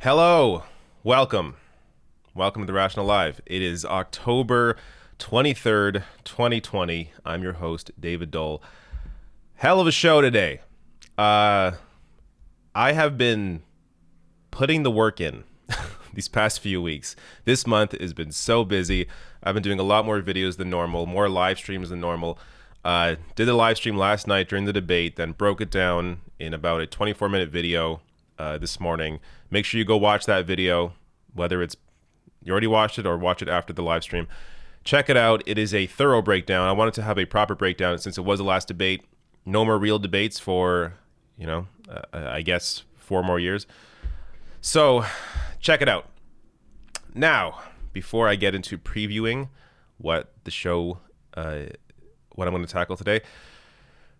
Hello, welcome to The Rational Live. It is October 23rd, 2020. I'm your host, David Dole. Hell of a show today. I have been putting the work in these past few weeks. This month has been so busy. I've been doing a lot more videos than normal, more live streams than normal. Did the live stream last night during the debate, then broke it down in about a 24-minute video this morning. Make sure you go watch that video, whether it's you already watched it or watch it after the live stream. Check it out. It is a thorough breakdown. I wanted to have a proper breakdown since it was the last debate. No more real debates for, I guess 4 more years. So check it out. Now, before I get into previewing what the show, what I'm going to tackle today,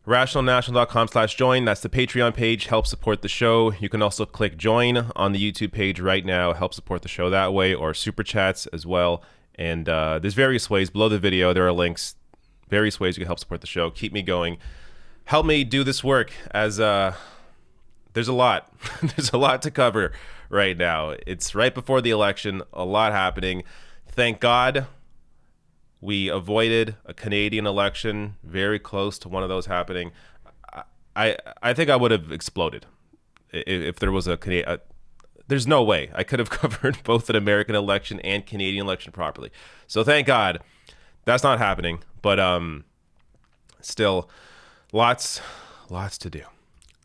rationalnational.com/join. That's the Patreon page. Help support the show. You can also click join on the YouTube page right now. Help support the show that way, or super chats as well. And there's various ways below the video. There are links, various ways you can help support the show. Keep me going. Help me do this work, as there's a lot. There's a lot to cover right now. It's right before the election. A lot happening. Thank God we avoided a Canadian election very close to one of those happening. I think I would have exploded if there was a Canadian. There's no way I could have covered both an American election and Canadian election properly. So thank God that's not happening. But still, lots to do.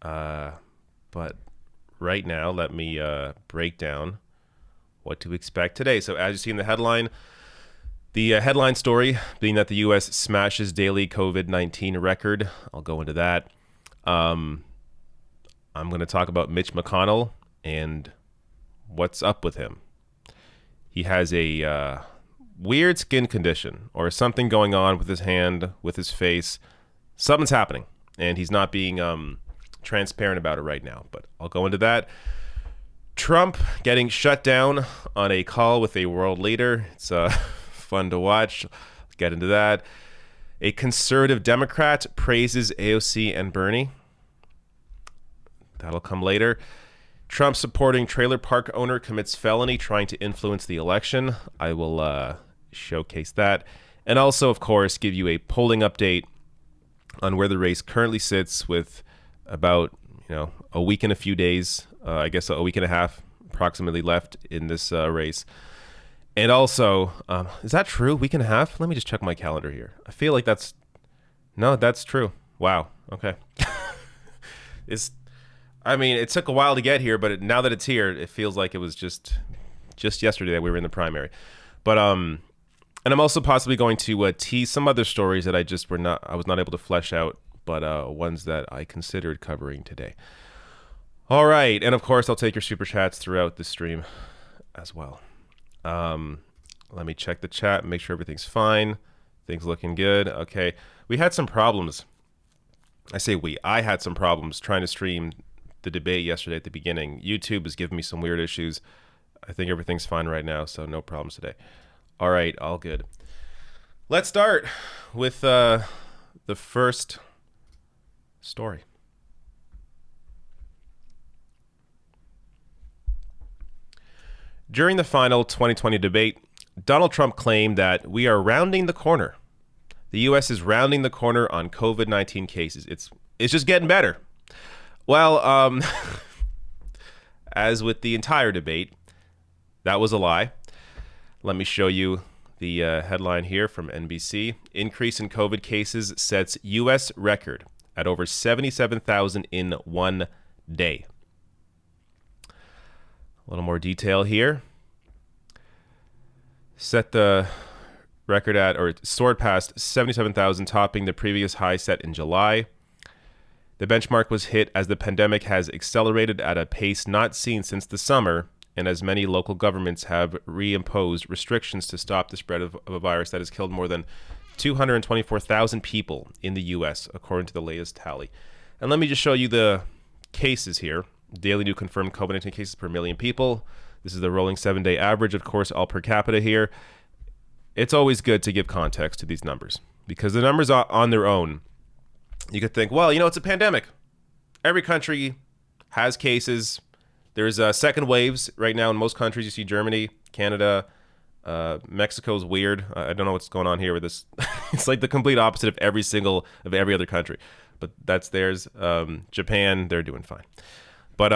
But right now, let me break down what to expect today. So as you see in the headline, the headline story being that the U.S. smashes daily COVID-19 record. I'll go into that. I'm going to talk about Mitch McConnell and what's up with him. He has a weird skin condition or something going on with his hand, with his face. Something's happening, and he's not being transparent about it right now. But I'll go into that. Trump getting shut down on a call with a world leader. It's fun to watch. Get into that. A conservative Democrat praises AOC and Bernie. That'll come later. Trump supporting trailer park owner commits felony trying to influence the election. I will showcase that. And also, of course, give you a polling update on where the race currently sits with about, a week and a few days, I guess a week and a half approximately left in this race. And also, is that true? Week and a half? Let me just check my calendar here. I feel like that's true. Wow. Okay. It took a while to get here, but now that it's here, it feels like it was just yesterday that we were in the primary. But and I'm also possibly going to tease some other stories that I was not able to flesh out, but ones that I considered covering today. All right, and of course, I'll take your super chats throughout the stream as well. Let me check the chat, make sure everything's fine. Things looking good. Okay, we had some problems. I had some problems trying to stream the debate yesterday at the beginning. YouTube is giving me some weird issues. I think everything's fine right now, so no problems today. All right, all good. Let's start with the first story. During the final 2020 debate, Donald Trump claimed that we are rounding the corner. The U.S. is rounding the corner on COVID-19 cases. It's just getting better. Well, as with the entire debate, that was a lie. Let me show you the headline here from NBC. Increase in COVID cases sets U.S. record at over 77,000 in one day. A little more detail here. Set the record at, or soared past 77,000, topping the previous high set in July. The benchmark was hit as the pandemic has accelerated at a pace not seen since the summer, and as many local governments have reimposed restrictions to stop the spread of a virus that has killed more than 224,000 people in the U.S., according to the latest tally. And let me just show you the cases here. Daily new confirmed COVID-19 cases per million people. This is the rolling 7-day average, of course, all per capita here. It's always good to give context to these numbers, because the numbers on their own, you could think, well, it's a pandemic. Every country has cases. There's second waves right now in most countries. You see Germany, Canada, Mexico's weird. I don't know what's going on here with this. It's like the complete opposite of every other country, but that's theirs. Japan, they're doing fine. But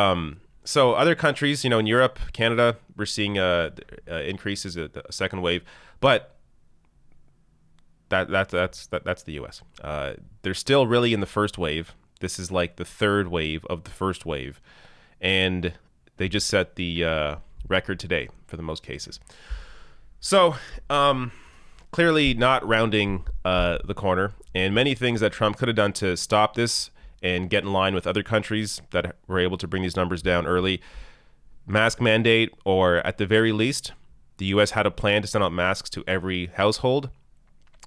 so other countries, in Europe, Canada, we're seeing increases, a second wave. But that's the U.S. They're still really in the first wave. This is like the third wave of the first wave, and they just set the record today for the most cases. So clearly not rounding the corner, and many things that Trump could have done to stop this and get in line with other countries that were able to bring these numbers down early. Mask mandate, or at the very least, the U.S. had a plan to send out masks to every household.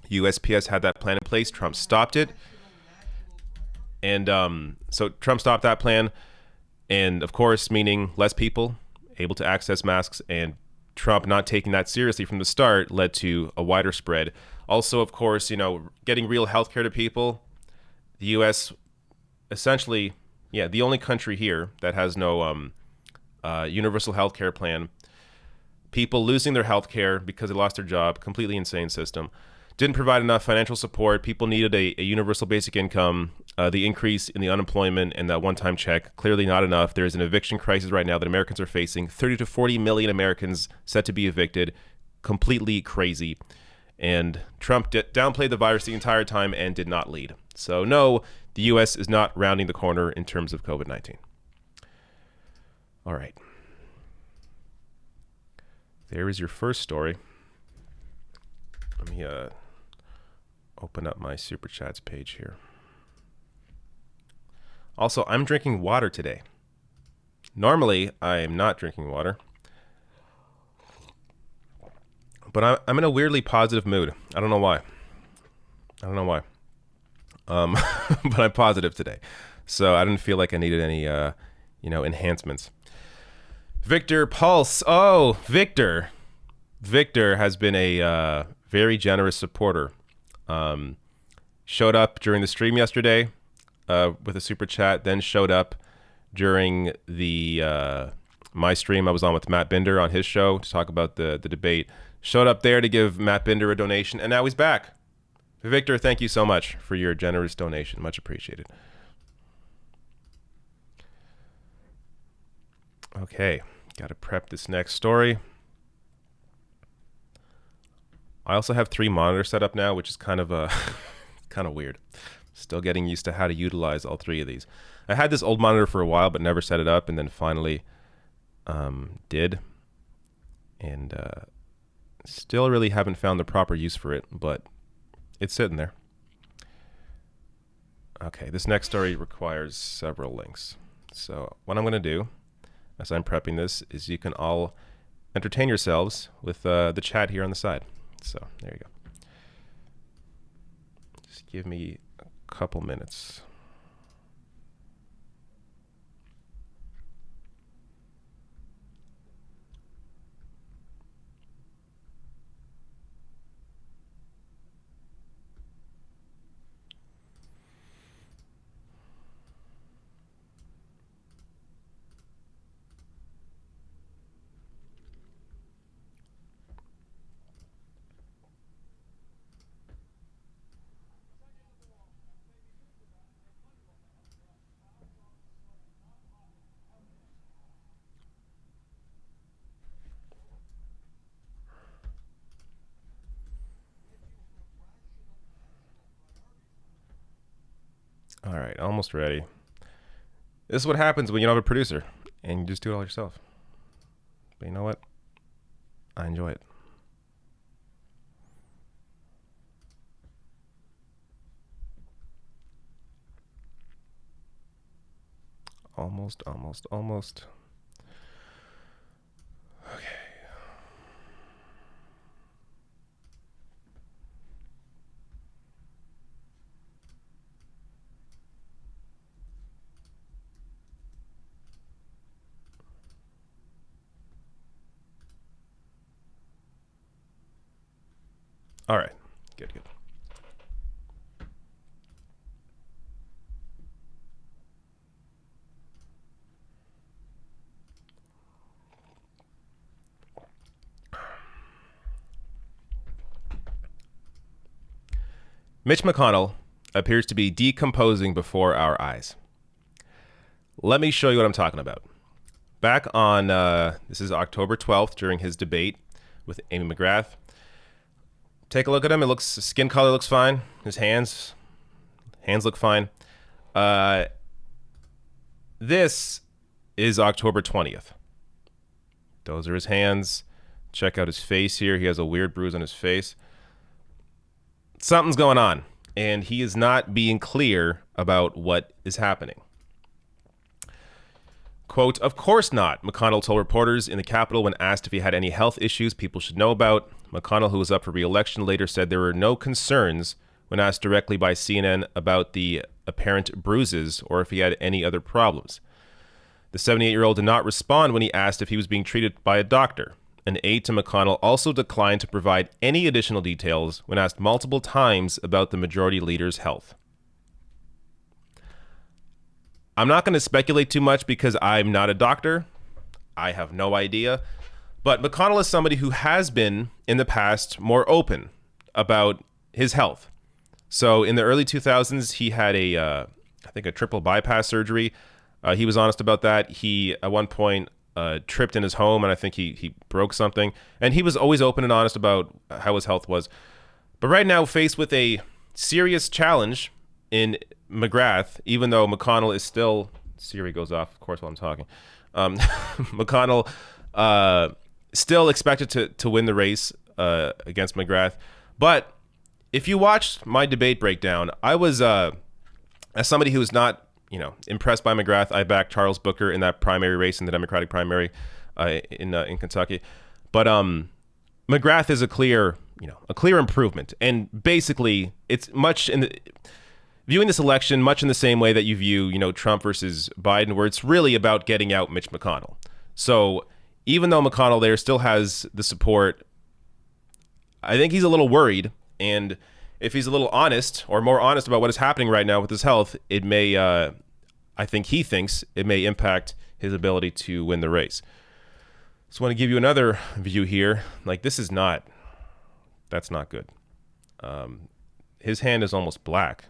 USPS had that plan in place. Trump stopped it. And so Trump stopped that plan. And of course, meaning less people able to access masks, and Trump not taking that seriously from the start led to a wider spread. Also, of course, getting real healthcare to people. The U.S. essentially, the only country here that has no universal healthcare plan. People losing their healthcare because they lost their job. Completely insane system. Didn't provide enough financial support. People needed a universal basic income. The increase in the unemployment and that one-time check, clearly not enough. There is an eviction crisis right now that Americans are facing. 30 to 40 million Americans set to be evicted. Completely crazy. And Trump downplayed the virus the entire time and did not lead. So no, the U.S. is not rounding the corner in terms of COVID-19. All right. There is your first story. Let me open up my Super Chats page here. Also, I'm drinking water today. Normally, I am not drinking water. But I'm in a weirdly positive mood. I don't know why. But I'm positive today. So I didn't feel like I needed any, enhancements. Victor Pulse. Oh, Victor. Victor has been a very generous supporter. Showed up during the stream yesterday with a super chat, then showed up during the my stream I was on with Matt Binder on his show to talk about the debate. Showed up there to give Matt Binder a donation, and now he's back. Victor, thank you so much for your generous donation. Much appreciated. Okay, got to prep this next story. I also have 3 monitors set up now, which is kind of weird. Still getting used to how to utilize all 3 of these. I had this old monitor for a while, but never set it up, and then finally did. And still really haven't found the proper use for it, but it's sitting there. Okay, this next story requires several links. So what I'm going to do, as I'm prepping this, is you can all entertain yourselves with the chat here on the side. So there you go. Just give me a couple minutes. All right, almost ready. This is what happens when you don't have a producer and you just do it all yourself. But you know what? I enjoy it. Almost. Okay. All right. Good. Mitch McConnell appears to be decomposing before our eyes. Let me show you what I'm talking about. Back on, this is October 12th, during his debate with Amy McGrath. Take a look at him. His skin color looks fine. His hands look fine. This is October 20th. Those are his hands. Check out his face here. He has a weird bruise on his face. something's going on, and he is not being clear about what is happening. Quote, "Of course not," McConnell told reporters in the Capitol when asked if he had any health issues people should know about. McConnell, who was up for re-election, later said there were no concerns when asked directly by CNN about the apparent bruises or if he had any other problems. The 78-year-old did not respond when he asked if he was being treated by a doctor. An aide to McConnell also declined to provide any additional details when asked multiple times about the majority leader's health. I'm not going to speculate too much because I'm not a doctor. I have no idea. But McConnell is somebody who has been, in the past, more open about his health. So in the early 2000s, he had I think a triple bypass surgery. He was honest about that. He, at one point, tripped in his home, and I think he broke something. And he was always open and honest about how his health was. But right now, faced with a serious challenge in McGrath, even though McConnell is still... Siri goes off, of course, while I'm talking. McConnell still expected to win the race against McGrath. But if you watched my debate breakdown, I was, as somebody who was not, impressed by McGrath, I backed Charles Booker in that primary race, in the Democratic primary in Kentucky. But McGrath is a clear improvement. And basically, it's much viewing this election much in the same way that you view, Trump versus Biden, where it's really about getting out Mitch McConnell. So even though McConnell there still has the support, I think he's a little worried. And if he's a little honest or more honest about what is happening right now with his health, it may, I think he thinks it may impact his ability to win the race. Just want to give you another view here. That's not good. His hand is almost black.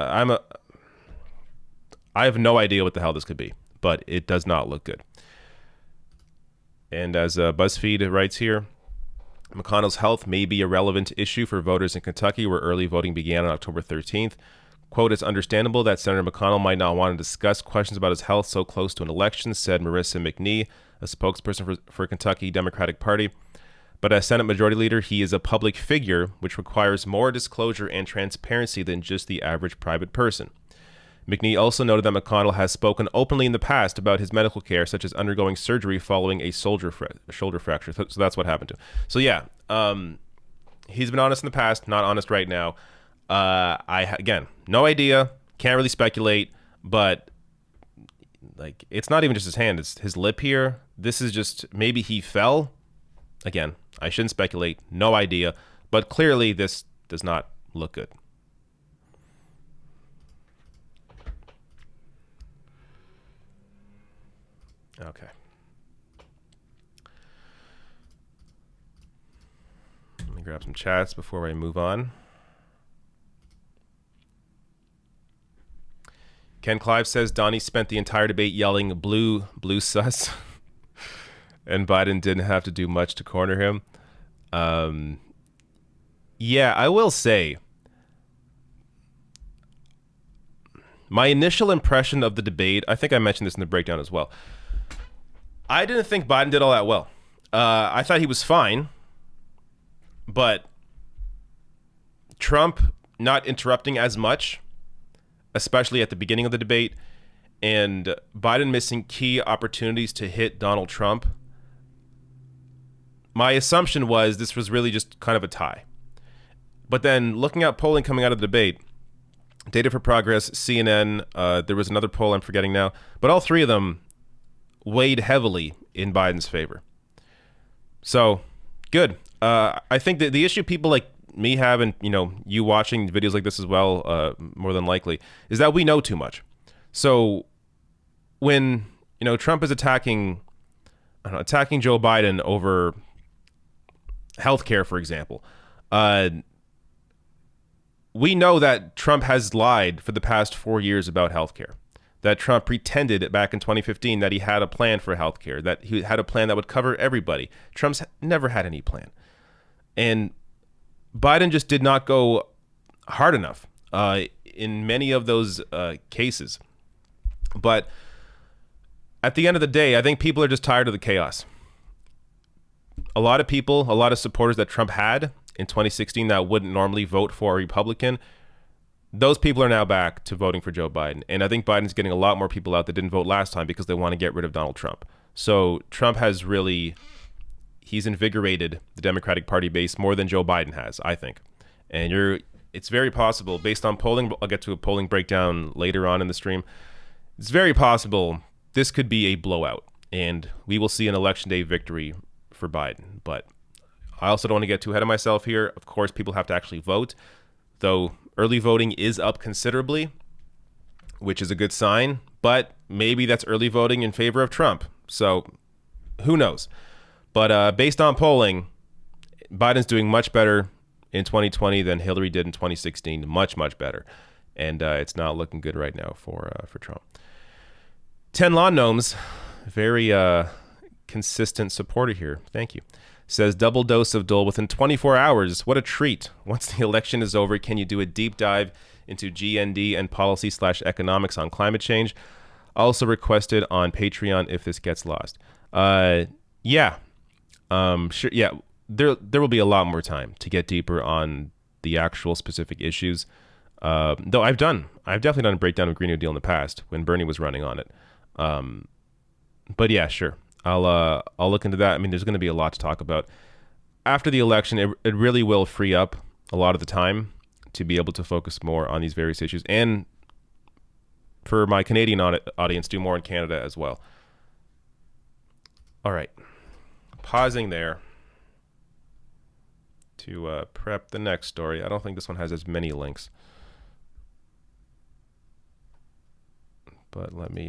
I have no idea what the hell this could be, but it does not look good. And as BuzzFeed writes here, McConnell's health may be a relevant issue for voters in Kentucky, where early voting began on October 13th. Quote, "It's understandable that Senator McConnell might not want to discuss questions about his health so close to an election," said Marissa McNee, a spokesperson for Kentucky Democratic Party. "But as Senate Majority Leader, he is a public figure, which requires more disclosure and transparency than just the average private person." McNee also noted that McConnell has spoken openly in the past about his medical care, such as undergoing surgery following a shoulder fracture. So that's what happened to him. So yeah, he's been honest in the past, not honest right now. Again, no idea, can't really speculate, but it's not even just his hand, it's his lip here. This is just, maybe he fell. Again, I shouldn't speculate, no idea, but clearly this does not look good. Okay. Let me grab some chats before I move on. Ken Clive says Donnie spent the entire debate yelling blue sus, and Biden didn't have to do much to corner him. Yeah, I will say, my initial impression of the debate, I think I mentioned this in the breakdown as well, I didn't think Biden did all that well. I thought he was fine, but Trump not interrupting as much, especially at the beginning of the debate, and Biden missing key opportunities to hit Donald Trump. My assumption was this was really just kind of a tie. But then looking at polling coming out of the debate, Data for Progress, CNN, there was another poll I'm forgetting now, but all three of them weighed heavily in Biden's favor. So, good. I think that the issue people like me have, and you watching videos like this as well, more than likely, is that we know too much. So when Trump is attacking Joe Biden over healthcare, for example, we know that Trump has lied for the past 4 years about healthcare. That Trump pretended back in 2015 that he had a plan for healthcare, that he had a plan that would cover everybody. Trump's never had any plan. And Biden just did not go hard enough in many of those cases. But at the end of the day, I think people are just tired of the chaos. A lot of people, a lot of supporters that Trump had in 2016 that wouldn't normally vote for a Republican, those people are now back to voting for Joe Biden. And I think Biden's getting a lot more people out that didn't vote last time because they want to get rid of Donald Trump. So Trump has really, he's invigorated the Democratic Party base more than Joe Biden has, I think. And it's very possible, based on polling, I'll get to a polling breakdown later on in the stream, it's very possible this could be a blowout. And we will see an election day victory for Biden. But I also don't want to get too ahead of myself here. Of course, people have to actually vote, though early voting is up considerably, which is a good sign, but maybe that's early voting in favor of Trump. So who knows? But based on polling, Biden's doing much better in 2020 than Hillary did in 2016. Much, much better. And it's not looking good right now for Trump. 10 Lawn Gnomes, very consistent supporter here. Thank you. Says double dose of Dole within 24 hours. What a treat. Once the election is over, can you do a deep dive into GND and policy/economics on climate change? Also requested on Patreon if this gets lost. Yeah. Sure. Yeah. There will be a lot more time to get deeper on the actual specific issues. Though I've definitely done a breakdown of Green New Deal in the past when Bernie was running on it. But yeah, sure. I'll look into that. I mean, there's going to be a lot to talk about after the election. It really will free up a lot of the time to be able to focus more on these various issues, and for my Canadian audience, do more in Canada as well. All right, pausing there to prep the next story. I don't think this one has as many links, but let me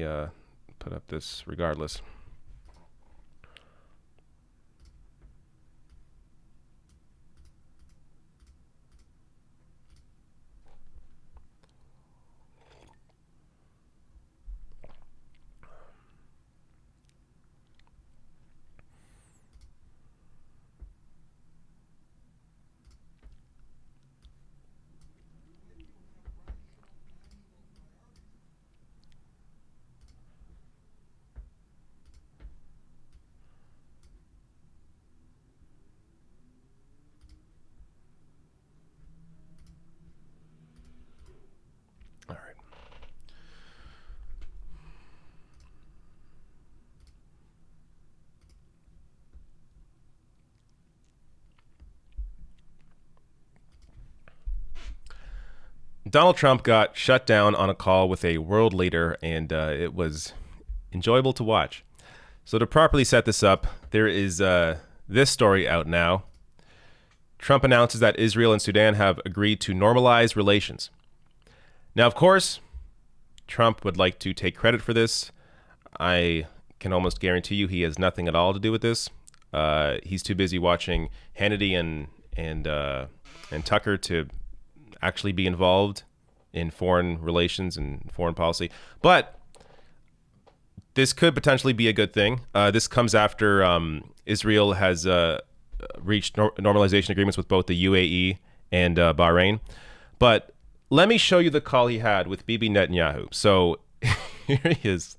put up this regardless. Donald Trump got shut down on a call with a world leader, and it was enjoyable to watch. So to properly set this up, there is this story out now. Trump announces that Israel and Sudan have agreed to normalize relations. Now, of course, Trump would like to take credit for this. I can almost guarantee you he has nothing at all to do with this. He's too busy watching Hannity and Tucker to actually be involved in foreign relations and foreign policy. But this could potentially be a good thing. This comes after Israel has reached normalization agreements with both the UAE and Bahrain. But let me show you the call he had with Bibi Netanyahu. So here he is.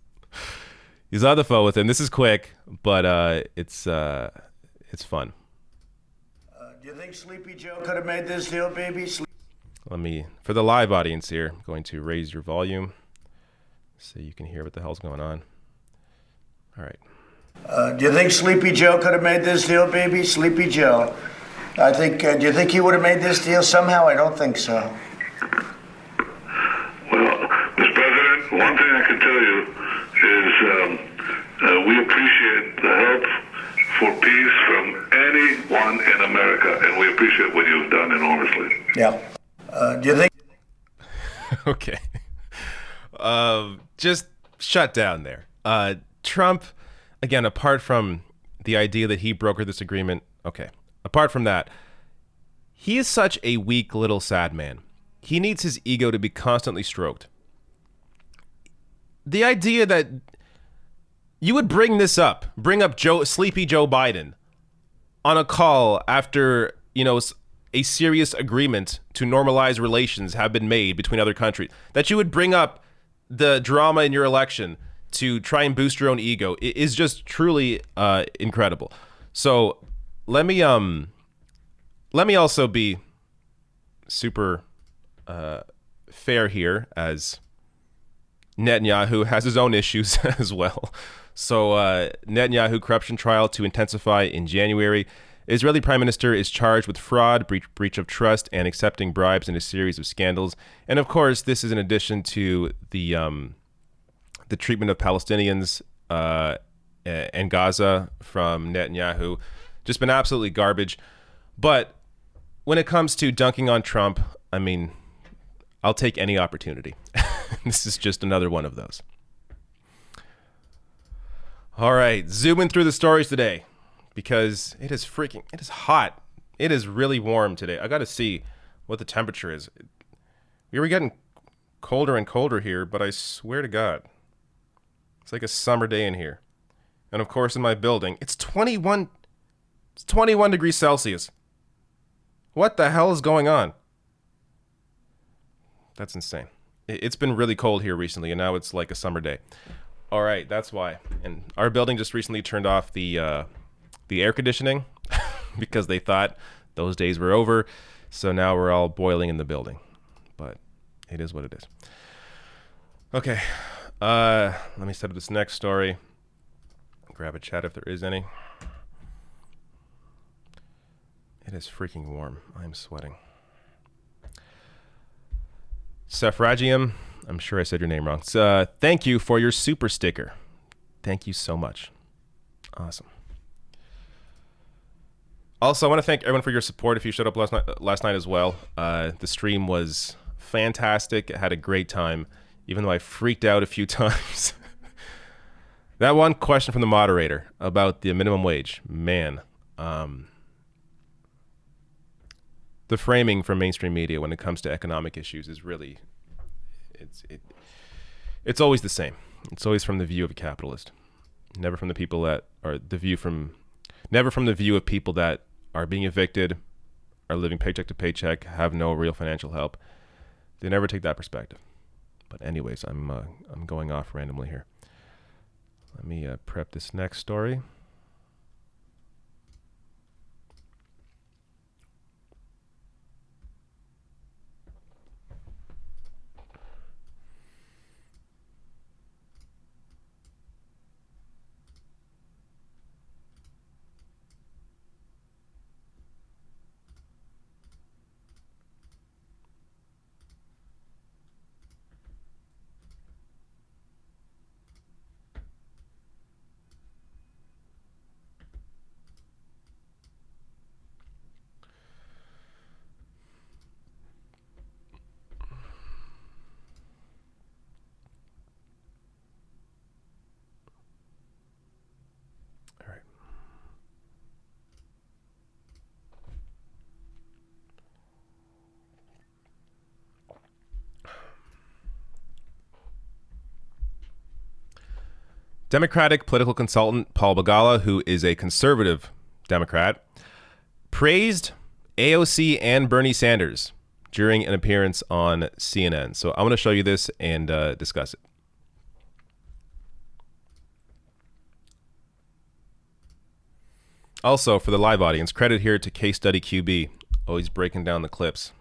He's on the phone with him. This is quick, but it's fun. Do you think Sleepy Joe could have made this deal, baby? Let me, for the live audience here, I'm going to raise your volume so you can hear what the hell's going on. All right. Do you think Sleepy Joe could have made this deal, baby? Sleepy Joe. I think, do you think he would have made this deal somehow? I don't think so. Well, Mr. President, one thing I can tell you is we appreciate the help for peace from anyone in America, and we appreciate what you've done enormously. Yeah. Do you think... Okay. Just shut down there. Trump, again, apart from the idea that he brokered this agreement, okay, apart from that, he is such a weak little sad man. He needs his ego to be constantly stroked. The idea that you would bring up Sleepy Joe Biden on a call after, a serious agreement to normalize relations have been made between other countries, that you would bring up the drama in your election to try and boost your own ego is just truly incredible. So let me let me also be super fair here, as Netanyahu has his own issues as well. So Netanyahu corruption trial to intensify in January. Israeli Prime Minister is charged with fraud, breach of trust, and accepting bribes in a series of scandals. And of course, this is in addition to the treatment of Palestinians and Gaza from Netanyahu. Just been absolutely garbage. But when it comes to dunking on Trump, I mean, I'll take any opportunity. This is just another one of those. All right, zooming through the stories today, because it is hot. It is really warm today. I got to see what the temperature is. We were getting colder and colder here, but I swear to God, it's like a summer day in here. And of course, in my building, it's 21 degrees Celsius. What the hell is going on? That's insane. It's been really cold here recently, and now it's like a summer day. All right, that's why. And our building just recently turned off the air conditioning because they thought those days were over. So now we're all boiling in the building. But it is what it is. Okay, let me set up this next story. Grab a chat if there is any. It is freaking warm. I'm sweating. Suffragium, I'm sure I said your name wrong. Thank you for your super sticker. Thank you so much. Awesome. Also, I want to thank everyone for your support if you showed up last night as well. The stream was fantastic. I had a great time, even though I freaked out a few times. That one question from the moderator about the minimum wage, man. The framing from mainstream media when it comes to economic issues is really, it's always the same. It's always from the view of a capitalist, never from the people that are never from the view of people that are being evicted, are living paycheck to paycheck, have no real financial help. They never take that perspective. But anyways, I'm going off randomly here. Let me prep this next story. Democratic political consultant Paul Begala, who is a conservative Democrat, praised AOC and Bernie Sanders during an appearance on CNN. So I want to show you this and discuss it. Also, for the live audience, credit here to Case Study QB, always breaking down the clips.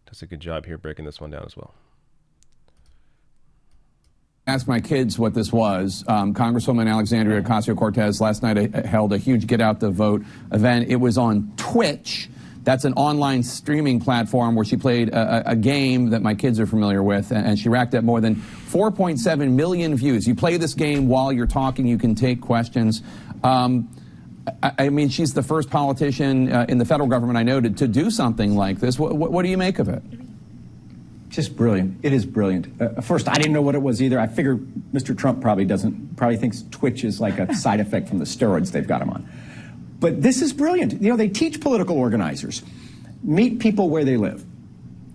Does a good job here breaking this one down as well. Ask my kids what this was. Congresswoman Alexandria Ocasio-Cortez last night held a huge Get Out the Vote event. It was on Twitch. That's an online streaming platform where she played a game that my kids are familiar with, and she racked up more than 4.7 million views. You play this game while you're talking. You can take questions. I mean, she's the first politician in the federal government I know to do something like this. What do you make of it? Just brilliant. It is brilliant. First, I didn't know what it was either. I figure Mr. Trump probably thinks Twitch is like a side effect from the steroids they've got him on. But this is brilliant. You know, they teach political organizers, meet people where they live,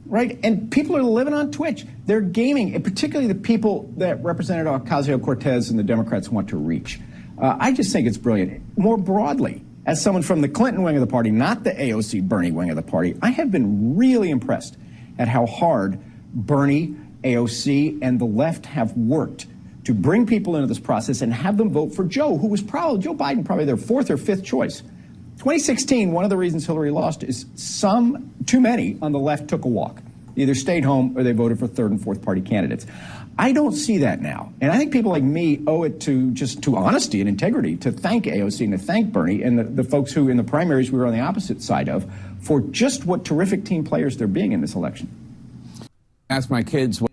right? And people are living on Twitch. They're gaming, and particularly the people that Representative Ocasio-Cortez and the Democrats want to reach. I just think it's brilliant. More broadly, as someone from the Clinton wing of the party, not the AOC Bernie wing of the party, I have been really impressed at how hard Bernie, AOC, and the left have worked to bring people into this process and have them vote for Joe, who was Joe Biden, probably their fourth or fifth choice. 2016, one of the reasons Hillary lost is too many on the left took a walk, either stayed home or they voted for third and fourth party candidates. I don't see that now. And I think people like me owe it to honesty and integrity to thank AOC and to thank Bernie and the folks who in the primaries we were on the opposite side of for just what terrific team players they're being in this election. Ask my kids. All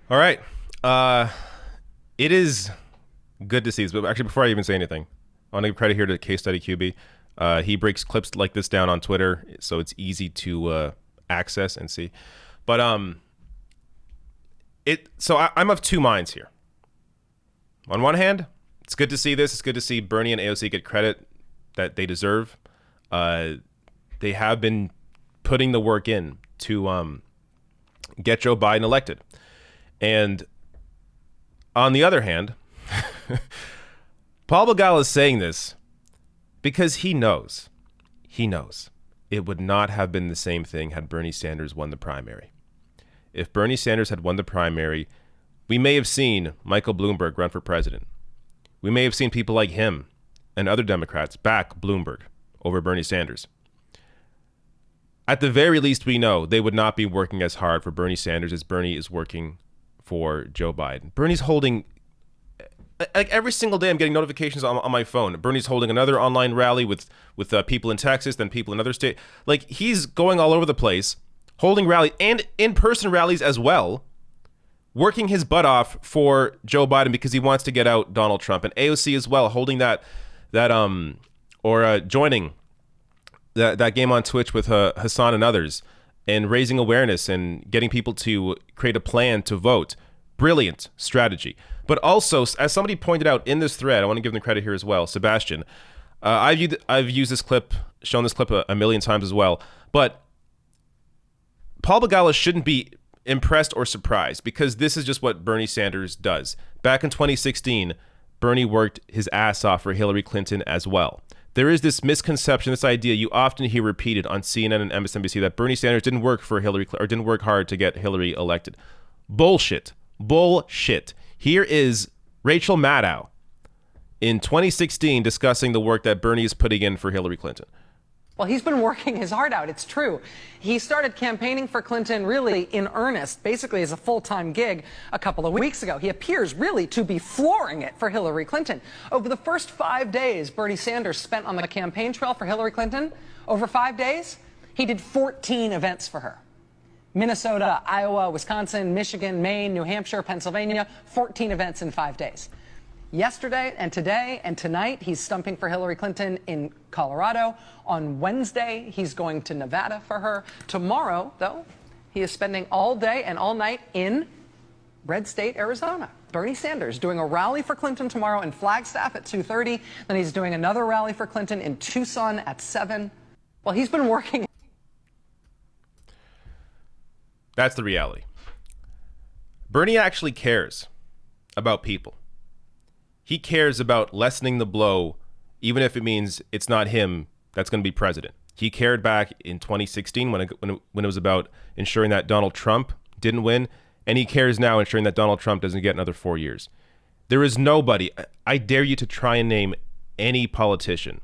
right. It is good to see this. But actually, before I even say anything, I want to give credit here to Case Study QB. He breaks clips like this down on Twitter, so it's easy to access and see. But I'm of two minds here. On one hand, it's good to see this. It's good to see Bernie and AOC get credit that they deserve. They have been putting the work in to get Joe Biden elected. And on the other hand, Paul Begala is saying this because he knows it would not have been the same thing had Bernie Sanders won the primary. If Bernie Sanders had won the primary, we may have seen Michael Bloomberg run for president. We may have seen people like him and other Democrats back Bloomberg over Bernie Sanders. At the very least, we know they would not be working as hard for Bernie Sanders as Bernie is working for Joe Biden. Bernie's holding, like every single day I'm getting notifications on my phone. Bernie's holding another online rally with people in Texas, then people in other states. Like he's going all over the place, holding rally and in-person rallies as well, working his butt off for Joe Biden because he wants to get out Donald Trump. And AOC as well, holding joining that game on Twitch with Hassan and others and raising awareness and getting people to create a plan to vote. Brilliant strategy. But also, as somebody pointed out in this thread, I want to give them credit here as well, Sebastian. I've used this clip, shown this clip a million times as well. But Paul Begala shouldn't be impressed or surprised because this is just what Bernie Sanders does. Back in 2016, Bernie worked his ass off for Hillary Clinton as well. There is this misconception, this idea you often hear repeated on CNN and MSNBC that Bernie Sanders didn't work for Hillary or didn't work hard to get Hillary elected. Bullshit. Here is Rachel Maddow in 2016 discussing the work that Bernie is putting in for Hillary Clinton. Well, he's been working his heart out. It's true. He started campaigning for Clinton really in earnest, basically as a full-time gig a couple of weeks ago. He appears really to be flooring it for Hillary Clinton. Over the first 5 days Bernie Sanders spent on the campaign trail for Hillary Clinton, over 5 days, he did 14 events for her. Minnesota, Iowa, Wisconsin, Michigan, Maine, New Hampshire, Pennsylvania, 14 events in 5 days. Yesterday and today and tonight, he's stumping for Hillary Clinton in Colorado. On Wednesday, he's going to Nevada for her. Tomorrow, though, he is spending all day and all night in Red State, Arizona. Bernie Sanders doing a rally for Clinton tomorrow in Flagstaff at 2:30. Then he's doing another rally for Clinton in Tucson at 7. Well, he's been working. That's the reality. Bernie actually cares about people. He cares about lessening the blow, even if it means it's not him that's going to be president. He cared back in 2016 when it was about ensuring that Donald Trump didn't win, and he cares now ensuring that Donald Trump doesn't get another 4 years. There is nobody, I dare you to try and name any politician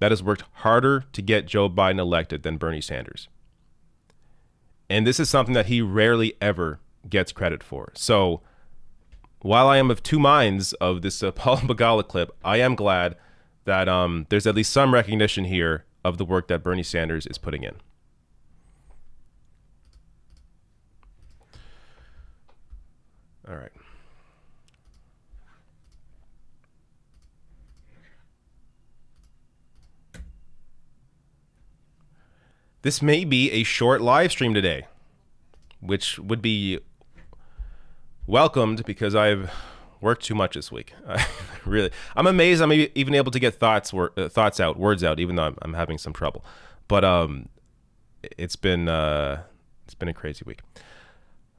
that has worked harder to get Joe Biden elected than Bernie Sanders. And this is something that he rarely ever gets credit for. So while I am of two minds of this Paul Begala clip, I am glad that there's at least some recognition here of the work that Bernie Sanders is putting in. All right. This may be a short live stream today, which would be welcomed because I've worked too much this week. I'm amazed I'm even able to get words out, even though I'm having some trouble. But it's been a crazy week.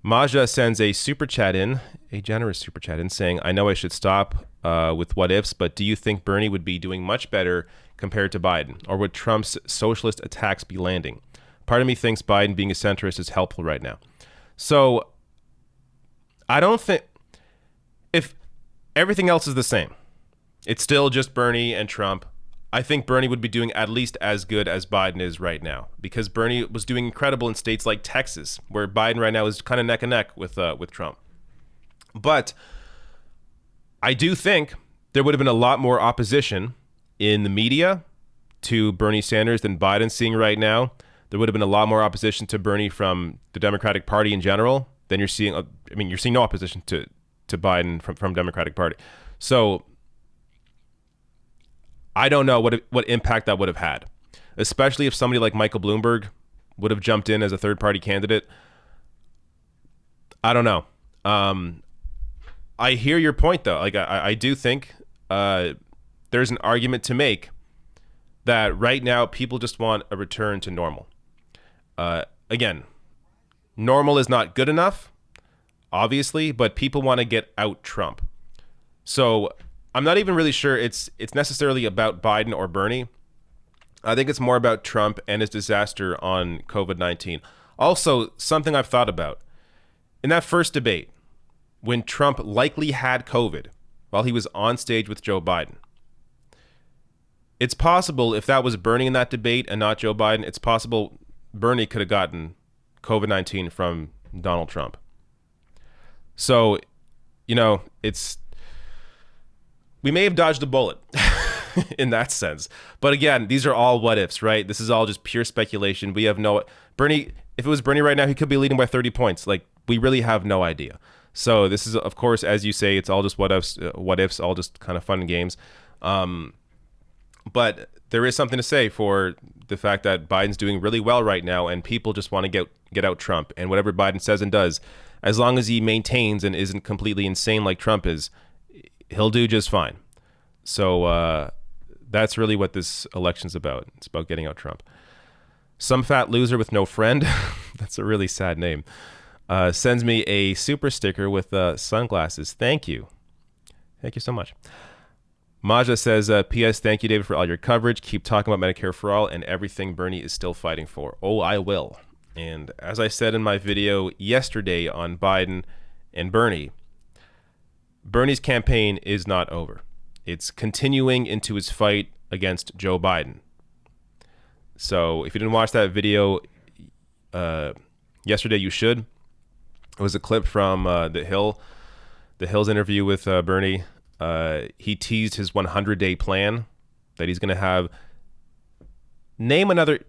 Maja sends a super chat in, a generous super chat in, saying, "I know I should stop with what ifs, but do you think Bernie would be doing much better compared to Biden, or would Trump's socialist attacks be landing? Part of me thinks Biden being a centrist is helpful right now." So I don't think, if everything else is the same, It's still just Bernie and Trump. I think Bernie would be doing at least as good as Biden is right now, because Bernie was doing incredible in states like Texas, where Biden right now is kind of neck and neck with Trump. But I do think there would have been a lot more opposition in the media to Bernie Sanders than Biden's seeing right now. There would have been a lot more opposition to Bernie from the Democratic Party in general than you're seeing. I mean, you're seeing no opposition to Biden from Democratic Party. So I don't know what impact that would have had, especially if somebody like Michael Bloomberg would have jumped in as a third-party candidate. I don't know. I hear your point, though. Like, I do think there's an argument to make that right now people just want a return to normal. Again, normal is not good enough, obviously, but people want to get out Trump. So I'm not even really sure it's necessarily about Biden or Bernie. I think it's more about Trump and his disaster on COVID-19. Also, something I've thought about. In that first debate, when Trump likely had COVID while he was on stage with Joe Biden, it's possible if that was Bernie in that debate and not Joe Biden, it's possible Bernie could have gotten COVID-19 from Donald Trump. So, we may have dodged a bullet in that sense. But again, these are all what ifs, right? This is all just pure speculation. We have Bernie, if it was Bernie right now, he could be leading by 30 points. Like, we really have no idea. So this is, of course, as you say, it's all just what ifs, all just kind of fun games. But there is something to say for the fact that Biden's doing really well right now, and people just want to get out Trump. And whatever Biden says and does, as long as he maintains and isn't completely insane like Trump is, he'll do just fine. So that's really what this election's about. It's about getting out Trump. Some fat loser with no friend, that's a really sad name, sends me a super sticker with sunglasses. Thank you. Thank you so much. Maja says, P.S. Thank you, David, for all your coverage. Keep talking about Medicare for All and everything Bernie is still fighting for. Oh, I will. And as I said in my video yesterday on Biden and Bernie, Bernie's campaign is not over. It's continuing into his fight against Joe Biden. So if you didn't watch that video yesterday, you should. It was a clip from The Hill's interview with Bernie. He teased his 100-day plan that he's going to have. Name another.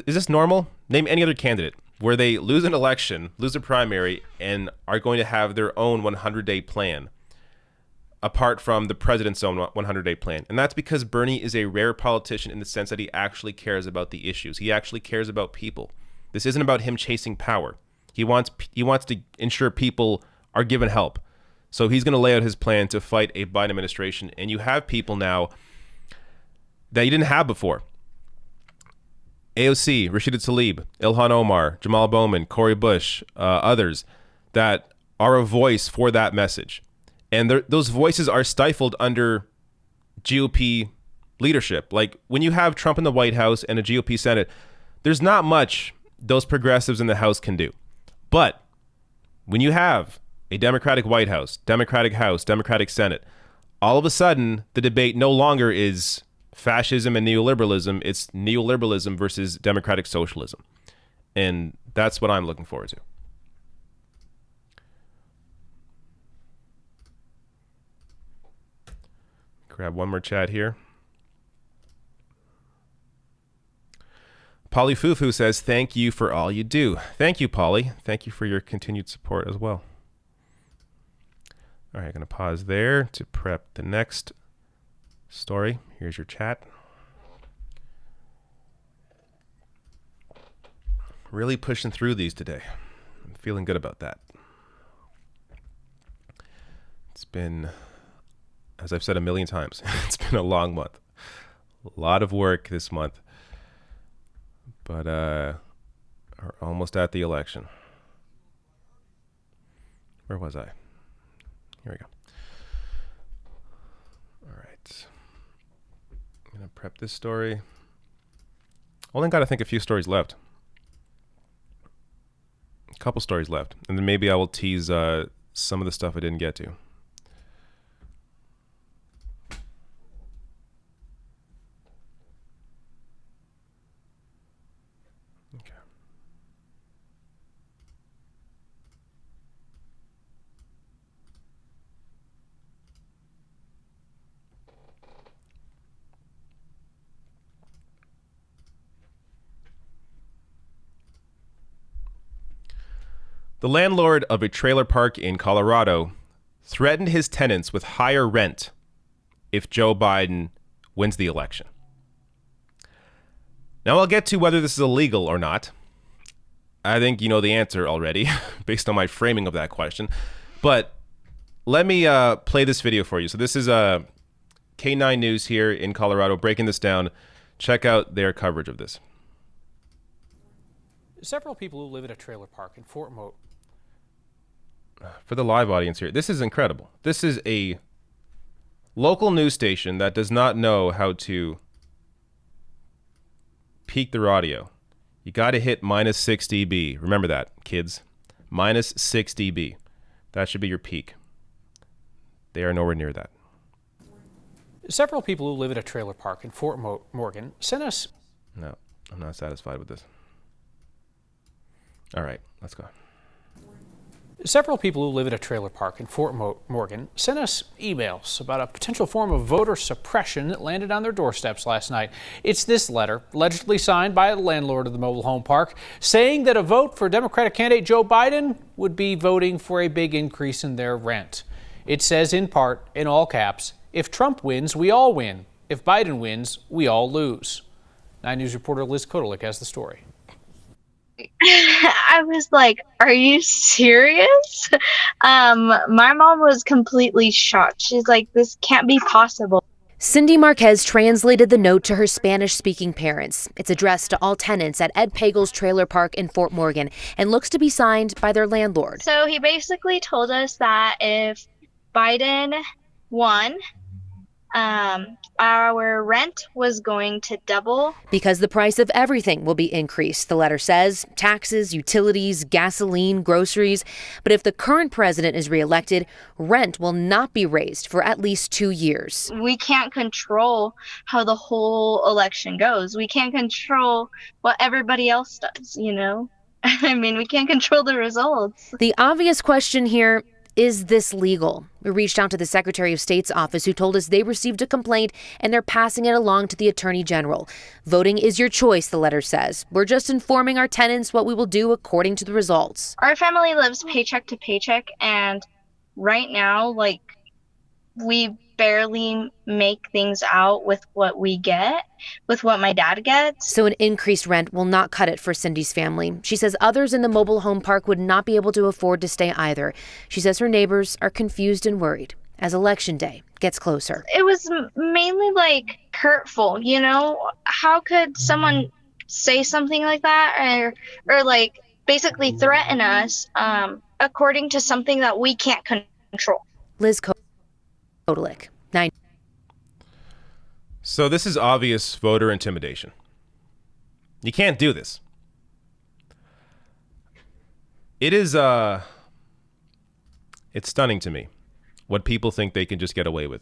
Is this normal? Name any other candidate where they lose an election, lose a primary, and are going to have their own 100-day plan apart from the president's own 100-day plan. And that's because Bernie is a rare politician in the sense that he actually cares about the issues. He actually cares about people. This isn't about him chasing power. He wants to ensure people are given help. So he's going to lay out his plan to fight a Biden administration. And you have people now that you didn't have before. AOC, Rashida Tlaib, Ilhan Omar, Jamal Bowman, Cori Bush, others that are a voice for that message. And those voices are stifled under GOP leadership. Like when you have Trump in the White House and a GOP Senate, there's not much those progressives in the House can do. But when you have a Democratic White House, Democratic Senate, all of a sudden the debate no longer is fascism and neoliberalism. It's neoliberalism versus democratic socialism. And that's what I'm looking forward to. Grab one more chat here. Polly Fufu says, thank you for all you do. Thank you, Polly. Thank you for your continued support as well. All right, I'm going to pause there to prep the next story. Here's your chat. Really pushing through these today. I'm feeling good about that. It's been, as I've said a million times, it's been a long month. A lot of work this month. But are almost at the election. Where was I? Here we go. All right. I'm going to prep this story. Only got, I think, a few stories left. A couple stories left. And then maybe I will tease some of the stuff I didn't get to. The landlord of a trailer park in Colorado threatened his tenants with higher rent if Joe Biden wins the election. Now, I'll get to whether this is illegal or not. I think you know the answer already based on my framing of that question. But let me play this video for you. So this is K9 News here in Colorado breaking this down. Check out their coverage of this. Several people who live at a trailer park in Fort Mo. For the live audience here, this is incredible. This is a local news station that does not know how to peak their audio. You got to hit minus 6 dB. Remember that, kids. Minus 6 dB. That should be your peak. They are nowhere near that. Several people who live at a trailer park in Fort Morgan sent us... No, I'm not satisfied with this. All right, let's go. Several people who live at a trailer park in Fort Morgan sent us emails about a potential form of voter suppression that landed on their doorsteps last night. It's this letter, allegedly signed by a landlord of the mobile home park, saying that a vote for Democratic candidate Joe Biden would be voting for a big increase in their rent. It says in part, in all caps, if Trump wins, we all win. If Biden wins, we all lose. 9 News reporter Liz Kotelik has the story. I was like, are you serious? My mom was completely shocked. She's like, this can't be possible. Cindy Marquez translated the note to her Spanish-speaking parents. It's addressed to all tenants at Ed Pagel's trailer park in Fort Morgan and looks to be signed by their landlord. So he basically told us that if Biden won, our rent was going to double. Because the price of everything will be increased, the letter says. Taxes, utilities, gasoline, groceries. But if the current president is reelected, rent will not be raised for at least 2 years. We can't control how the whole election goes. We can't control what everybody else does, you know? I mean, we can't control the results. The obvious question here, is this legal? We reached out to the Secretary of State's office, who told us they received a complaint and they're passing it along to the Attorney General. Voting is your choice, the letter says. We're just informing our tenants what we will do according to the results. Our family lives paycheck to paycheck, and right now, like, we barely make things out with what we get, with what my dad gets. So an increased rent will not cut it for Cindy's family. She says others in the mobile home park would not be able to afford to stay either. She says her neighbors are confused and worried as Election Day gets closer. It was mainly, like, hurtful, you know? How could someone say something like that or like, basically threaten us according to something that we can't control? Liz Kotelik, 9. So this is obvious voter intimidation. You can't do this. It is, it's stunning to me what people think they can just get away with.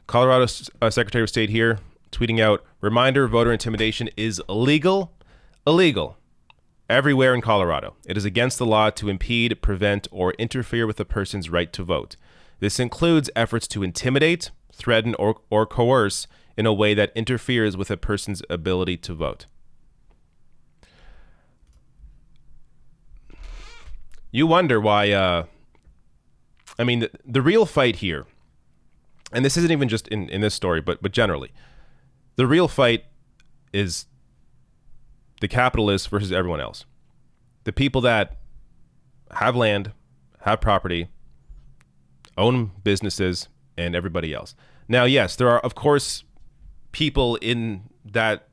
Colorado Secretary of State here tweeting out, reminder, voter intimidation is illegal. Illegal. Everywhere in Colorado. It is against the law to impede, prevent, or interfere with a person's right to vote. This includes efforts to intimidate, threaten, or coerce in a way that interferes with a person's ability to vote. You wonder why, I mean, the real fight here, and this isn't even just in this story, but generally, the real fight is the capitalists versus everyone else. The people that have land, have property, own businesses, and everybody else. Now, yes, there are, of course, people in that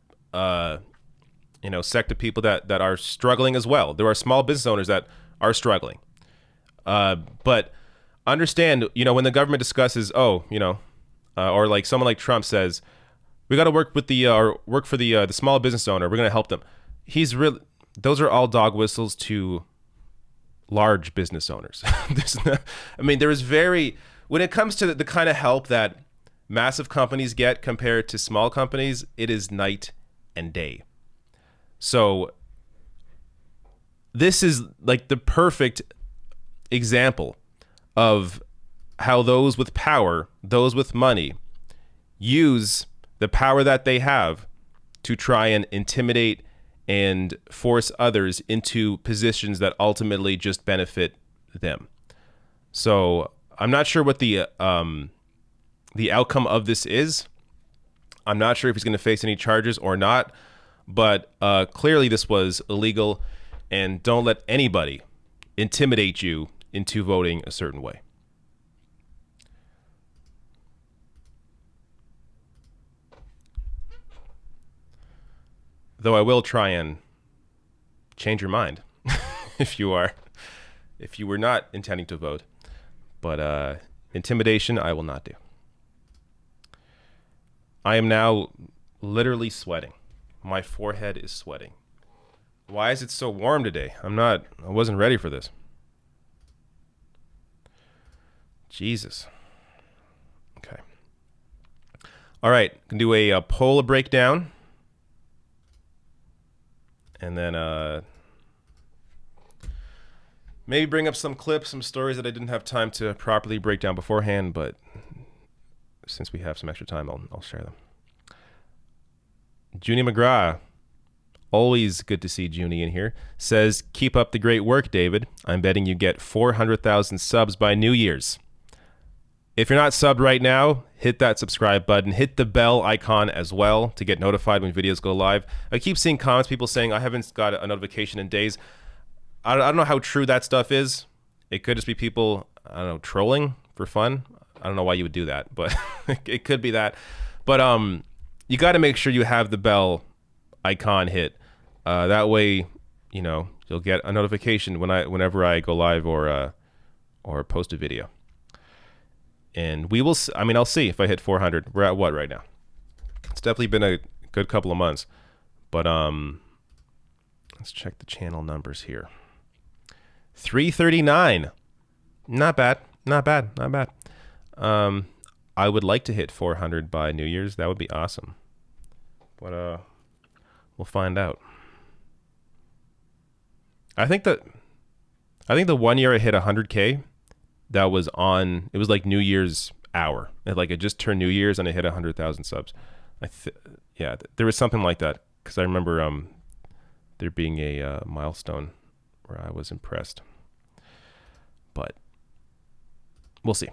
sect of people that are struggling as well. There are small business owners that are struggling. But understand, when the government discusses, or like someone like Trump says, we got to work with work for the small business owner. We're going to help them. Those are all dog whistles to large business owners. When it comes to the kind of help that massive companies get compared to small companies, it is night and day. So this is like the perfect example of how those with power, those with money, use the power that they have to try and intimidate and force others into positions that ultimately just benefit them. So I'm not sure what the outcome of this is. I'm not sure if he's going to face any charges or not, but clearly this was illegal, and don't let anybody intimidate you into voting a certain way. Though I will try and change your mind if you were not intending to vote. But intimidation, I will not do. I am now literally sweating. My forehead is sweating. Why is it so warm today? I wasn't ready for this. Jesus. Okay. All right, can do a poll breakdown. And then maybe bring up some clips, some stories that I didn't have time to properly break down beforehand, but since we have some extra time, I'll share them. Junie McGrath, always good to see Junie in here, says, keep up the great work, David. I'm betting you get 400,000 subs by New Year's. If you're not subbed right now, hit that subscribe button. Hit the bell icon as well to get notified when videos go live. I keep seeing comments, people saying, I haven't got a notification in days. I don't know how true that stuff is. It could just be people, I don't know, trolling for fun. I don't know why you would do that, but it could be that. But you got to make sure you have the bell icon hit. That way, you'll get a notification whenever I go live or post a video. And we will. I'll see if I hit 400. We're at what right now? It's definitely been a good couple of months, but let's check the channel numbers here. 339. Not bad. I would like to hit 400 by New Year's. That would be awesome. But we'll find out. I think the 1 year I hit 100K, that was it was like New Year's hour. It just turned New Year's and I hit 100,000 subs. Yeah, there was something like that because I remember there being a milestone where I was impressed. But we'll see.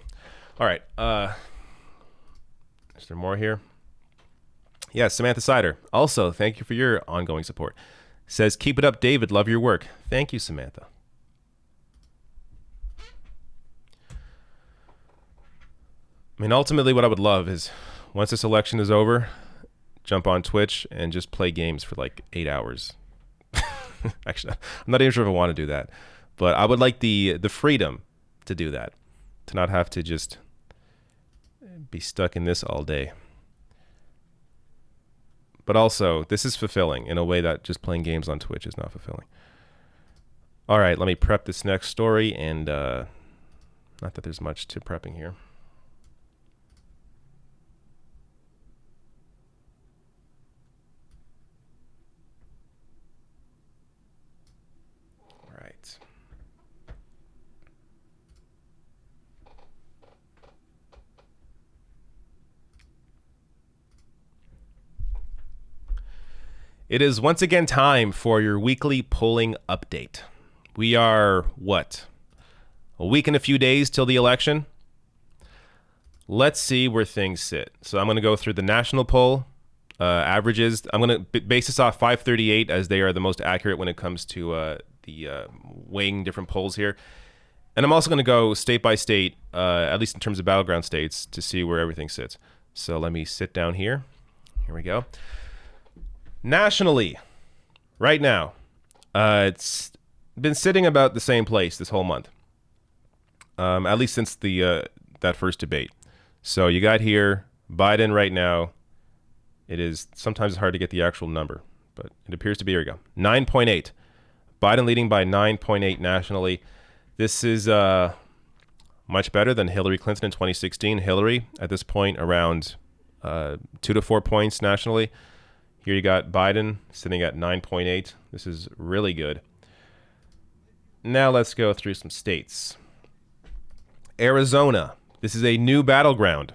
All right. Is there more here? Yeah, Samantha Sider. Also, thank you for your ongoing support. Says, keep it up, David. Love your work. Thank you, Samantha. Ultimately, what I would love is once this election is over, jump on Twitch and just play games for like 8 hours. Actually, I'm not even sure if I want to do that, but I would like the freedom to do that, to not have to just be stuck in this all day. But also, this is fulfilling in a way that just playing games on Twitch is not fulfilling. All right, let me prep this next story, and not that there's much to prepping here. All right. It is once again time for your weekly polling update. We are, a week and a few days till the election? Let's see where things sit. So I'm going to go through the national poll averages. I'm going to base this off 538 as they are the most accurate when it comes to the weighing different polls here. And I'm also going to go state by state, at least in terms of battleground states, to see where everything sits. So let me sit down here. Here we go. Nationally, right now, it's been sitting about the same place this whole month, at least since that first debate. So you got here Biden right now. It is sometimes hard to get the actual number, but it appears to be, here we go, 9.8. Biden leading by 9.8 nationally. This is much better than Hillary Clinton in 2016. Hillary, at this point, around 2 to 4 points nationally. Here you got Biden sitting at 9.8. This is really good. Now let's go through some states. Arizona. This is a new battleground.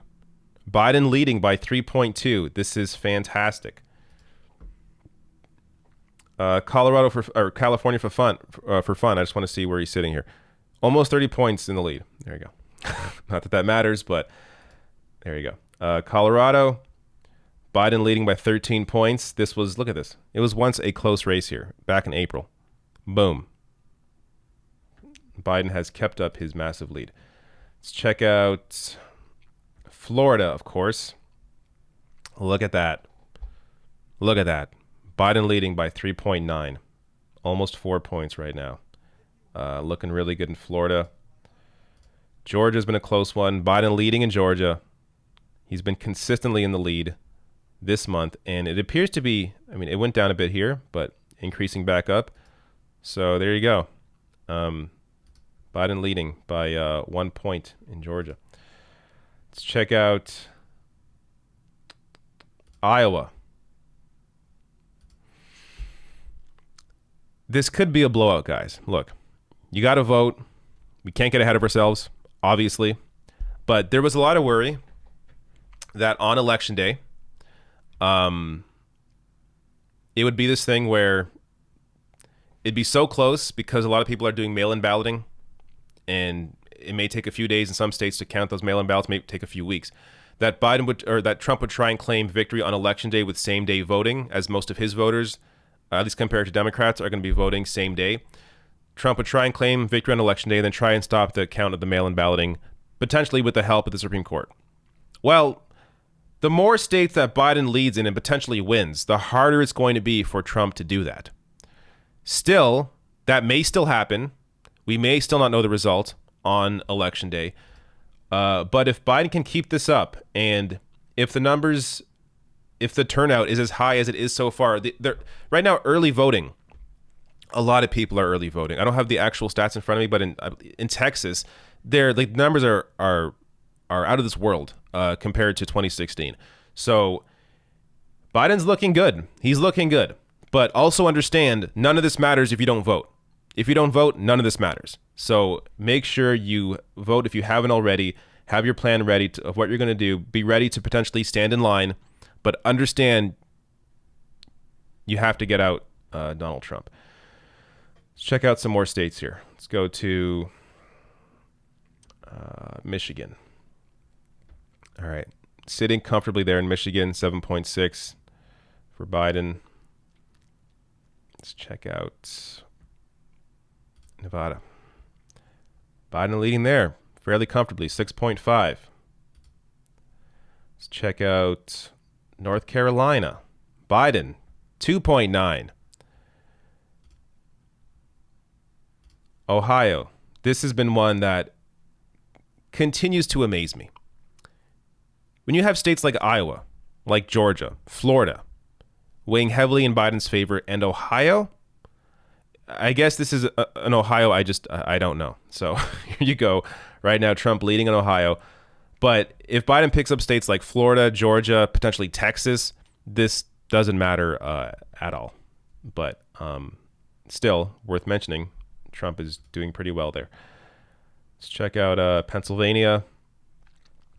Biden leading by 3.2. This is fantastic. California for fun. I just want to see where he's sitting here. Almost 30 points in the lead. There you go. Not that matters, but there you go. Colorado, Biden leading by 13 points. Look at this. It was once a close race here back in April. Boom. Biden has kept up his massive lead. Let's check out Florida, of course. Look at that. Look at that. Biden leading by 3.9. Almost 4 points right now. Looking really good in Florida. Georgia's been a close one. Biden leading in Georgia. He's been consistently in the lead this month, and it appears to be, it went down a bit here, but increasing back up. So there you go. Biden leading by 1 point in Georgia. Let's check out Iowa. This could be a blowout, guys. Look, you got to vote. We can't get ahead of ourselves, obviously. But there was a lot of worry that on Election Day, it would be this thing where it'd be so close because a lot of people are doing mail-in balloting, and it may take a few days in some states to count those mail-in ballots, may take a few weeks. That Trump would try and claim victory on Election Day with same-day voting, as most of his voters, at least compared to Democrats, are going to be voting same day. Trump would try and claim victory on Election Day, then try and stop the count of the mail-in balloting, potentially with the help of the Supreme Court. Well, the more states that Biden leads in and potentially wins, the harder it's going to be for Trump to do that. Still, that may still happen. We may still not know the result on Election Day. But if Biden can keep this up, and if the turnout is as high as it is so far, right now, early voting, a lot of people are early voting. I don't have the actual stats in front of me, but in Texas, the numbers are out of this world compared to 2016. So Biden's looking good. He's looking good. But also understand, none of this matters if you don't vote. If you don't vote, none of this matters. So make sure you vote if you haven't already. Have your plan ready of what you're going to do. Be ready to potentially stand in line. But understand you have to get out Donald Trump. Let's check out some more states here. Let's go to Michigan. All right. Sitting comfortably there in Michigan, 7.6 for Biden. Let's check out Nevada. Biden leading there fairly comfortably, 6.5. Let's check out North Carolina. Biden, 2.9. Ohio. This has been one that continues to amaze me. When you have states like Iowa, like Georgia, Florida, weighing heavily in Biden's favor, and Ohio, I guess this is an Ohio I don't know. So here you go. Right now, Trump leading in Ohio. But if Biden picks up states like Florida, Georgia, potentially Texas, this doesn't matter at all. But still worth mentioning, Trump is doing pretty well there. Let's check out Pennsylvania.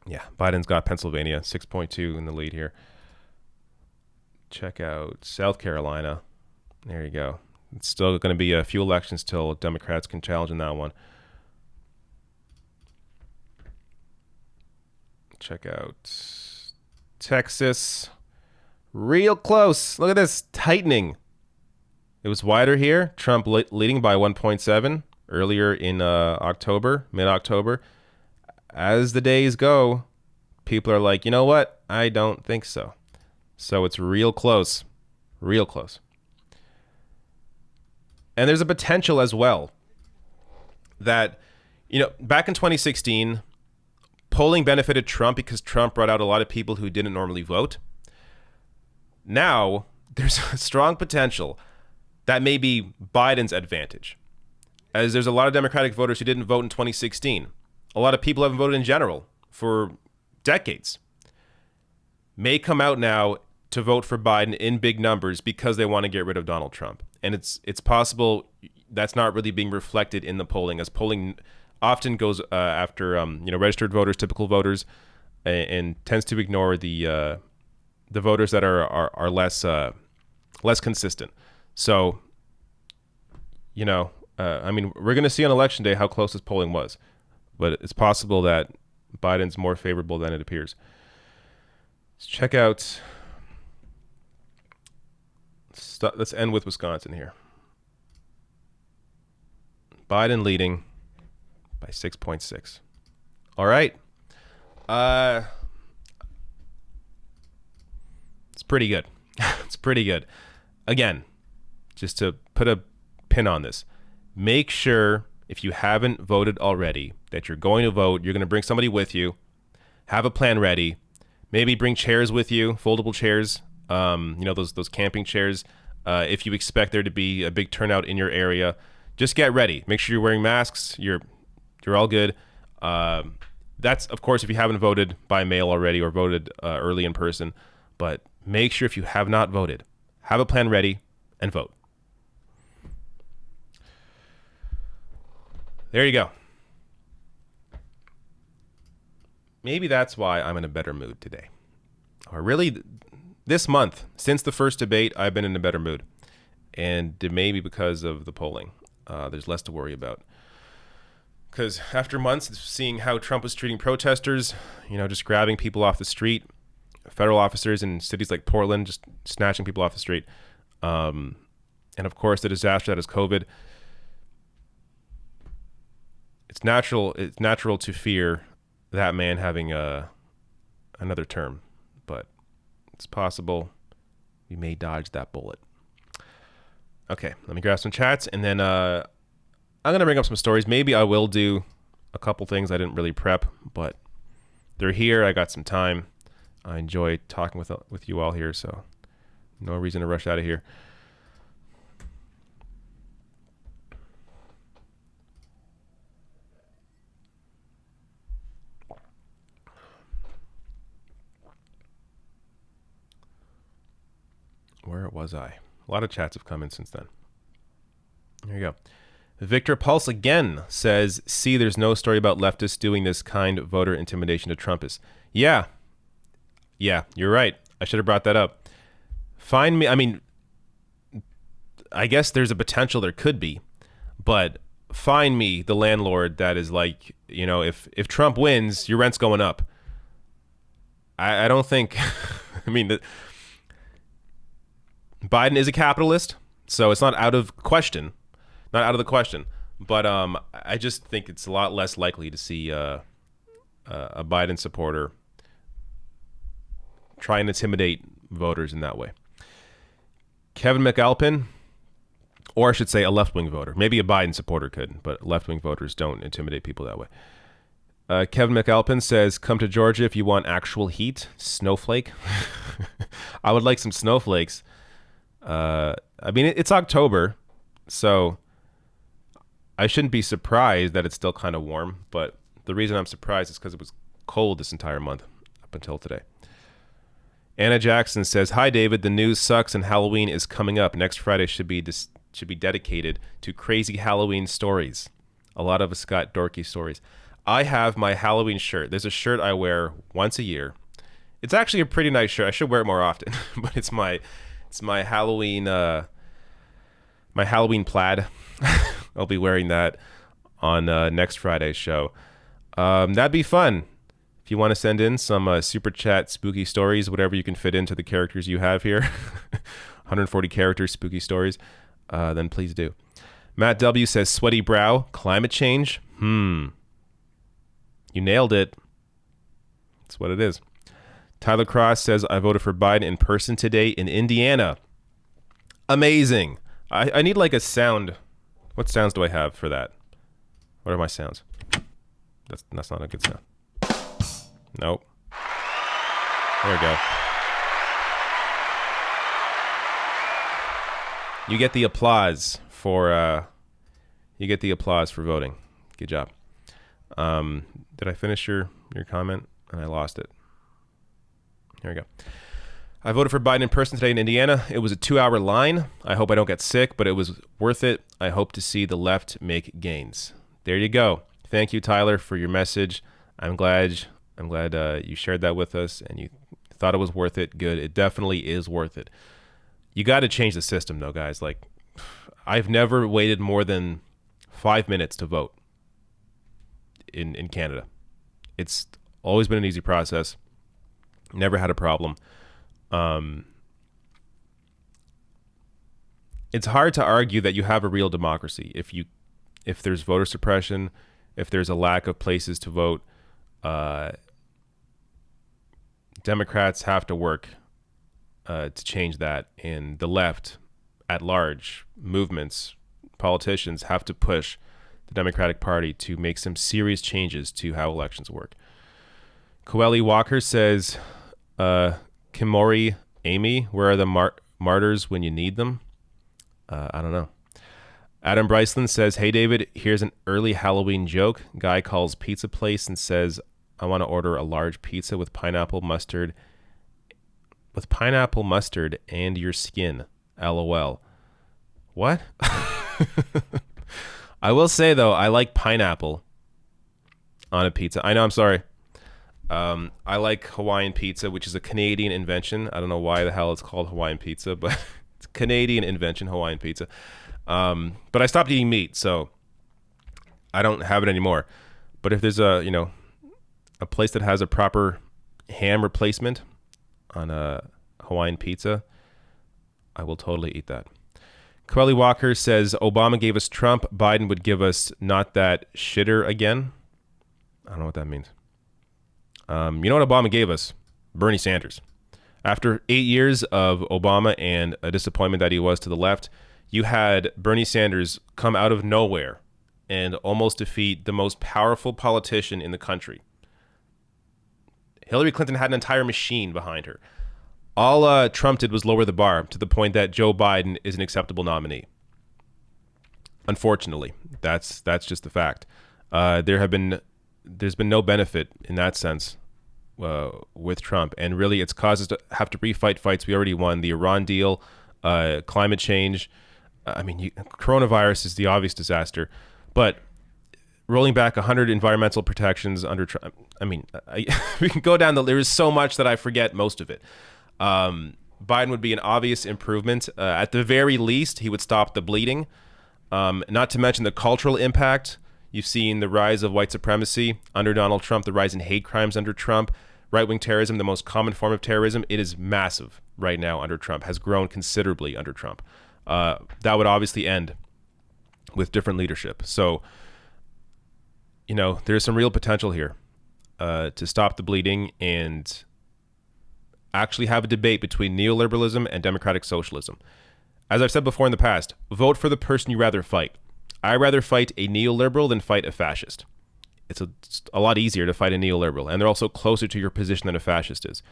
Yeah, Biden's got Pennsylvania, 6.2 in the lead here. Check out South Carolina. There you go. It's still going to be a few elections till Democrats can challenge in that one. Check out Texas. Real close. Look at this tightening. It was wider here. Trump leading by 1.7 earlier in mid-October. As the days go, people are like, you know what? I don't think so. So it's real close. Real close. And there's a potential as well that, back in 2016, polling benefited Trump because Trump brought out a lot of people who didn't normally vote. Now, there's a strong potential that may be Biden's advantage, as there's a lot of Democratic voters who didn't vote in 2016. A lot of people haven't voted in general for decades. May come out now to vote for Biden in big numbers because they want to get rid of Donald Trump. And it's possible that's not really being reflected in the polling, as polling often goes after registered voters, typical voters, and tends to ignore the voters that are less consistent. So, you know, we're going to see on election day how close this polling was, but it's possible that Biden's more favorable than it appears. Let's check out. Let's end with Wisconsin here. Biden leading by 6.6. All right. It's pretty good. It's pretty good. Again, just to put a pin on this, make sure if you haven't voted already that you're going to vote. You're going to bring somebody with you. Have a plan ready. Maybe bring chairs with you, foldable chairs. Those camping chairs. If you expect there to be a big turnout in your area, just get ready. Make sure you're wearing masks. You're all good. That's, of course, if you haven't voted by mail already or voted early in person. But make sure if you have not voted, have a plan ready and vote. There you go. Maybe that's why I'm in a better mood today. Or really, this month, since the first debate, I've been in a better mood. And maybe because of the polling. There's less to worry about. Because after months of seeing how Trump was treating protesters, just grabbing people off the street, federal officers in cities like Portland just snatching people off the street, and of course the disaster that is COVID, it's natural to fear that man having another term, but it's possible we may dodge that bullet. Okay, let me grab some chats, and then I'm going to bring up some stories. Maybe I will do a couple things I didn't really prep, but they're here. I got some time. I enjoy talking with you all here, so no reason to rush out of here. Where was I? A lot of chats have come in since then. Here you go. Victor Pulse again says, see, there's no story about leftists doing this kind of voter intimidation to Trumpists. Yeah, you're right. I should have brought that up. Find me. I guess there's a potential there could be, but find me the landlord that is like, if Trump wins, your rent's going up. I don't think, Biden is a capitalist, so it's not out of the question. But I just think it's a lot less likely to see a Biden supporter try and intimidate voters in that way. Kevin McAlpin, or I should say a left-wing voter. Maybe a Biden supporter could, but left-wing voters don't intimidate people that way. Kevin McAlpin says, come to Georgia if you want actual heat. Snowflake. I would like some snowflakes. It's October, so I shouldn't be surprised that it's still kind of warm, but the reason I'm surprised is because it was cold this entire month up until today. Anna Jackson says, hi, David. The news sucks and Halloween is coming up. Next Friday should be dedicated to crazy Halloween stories. A lot of us got dorky stories. I have my Halloween shirt. There's a shirt I wear once a year. It's actually a pretty nice shirt. I should wear it more often, but it's my Halloween my Halloween plaid. I'll be wearing that on next Friday's show. That'd be fun. If you want to send in some super chat spooky stories, whatever you can fit into the characters you have here, 140 characters, spooky stories, then please do. Matt W. says, sweaty brow, climate change. You nailed it. That's what it is. Tyler Cross says, I voted for Biden in person today in Indiana. Amazing. I need like a sound. What sounds do I have for that? What are my sounds? That's not a good sound. Nope. There we go. You get the applause for voting. Good job. Did I finish your comment? And I lost it. Here we go. I voted for Biden in person today in Indiana. It was a 2-hour line. I hope I don't get sick, but it was worth it. I hope to see the left make gains. There you go. Thank you, Tyler, for your message. I'm glad you shared that with us and you thought it was worth it. Good. It definitely is worth it. You got to change the system, though, guys. Like, I've never waited more than 5 minutes to vote in Canada. It's always been an easy process. Never had a problem. It's hard to argue that you have a real democracy if there's voter suppression, if there's a lack of places to vote. Democrats have to work to change that, and the left at large, movements, politicians have to push the Democratic Party to make some serious changes to how elections work. Coeli Walker says, Kimori Amy, where are the martyrs when you need them? I don't know. Adam Bryceland says, hey, David, here's an early Halloween joke. Guy calls pizza place and says, I want to order a large pizza with pineapple mustard and your skin. LOL. What? I will say, though, I like pineapple on a pizza. I know, I'm sorry. I like Hawaiian pizza, which is a Canadian invention. I don't know why the hell it's called Hawaiian pizza, but it's a Canadian invention, Hawaiian pizza. But I stopped eating meat, so I don't have it anymore. But if there's a place that has a proper ham replacement on a Hawaiian pizza, I will totally eat that. Coeli Walker says, Obama gave us Trump, Biden would give us not that shitter again. I don't know what that means. You know what Obama gave us? Bernie Sanders. After 8 years of Obama and a disappointment that he was to the left, you had Bernie Sanders come out of nowhere and almost defeat the most powerful politician in the country. Hillary Clinton had an entire machine behind her. All Trump did was lower the bar to the point that Joe Biden is an acceptable nominee. Unfortunately, that's just the fact. There's been no benefit in that sense with Trump, and really it's caused us to have to refight fights we already won. The Iran deal, climate change. Coronavirus is the obvious disaster, but rolling back 100 environmental protections under Trump. We can go down there is so much that I forget most of it. Biden would be an obvious improvement. At the very least, he would stop the bleeding. Not to mention the cultural impact. You've seen the rise of white supremacy under Donald Trump, the rise in hate crimes under Trump, right-wing terrorism, the most common form of terrorism. It is massive right now under Trump, has grown considerably under Trump. That would obviously end with different leadership. So, there's some real potential here to stop the bleeding and actually have a debate between neoliberalism and democratic socialism. As I've said before in the past, vote for the person you rather fight. I'd rather fight a neoliberal than fight a fascist. It's a lot easier to fight a neoliberal, and they're also closer to your position than a fascist is.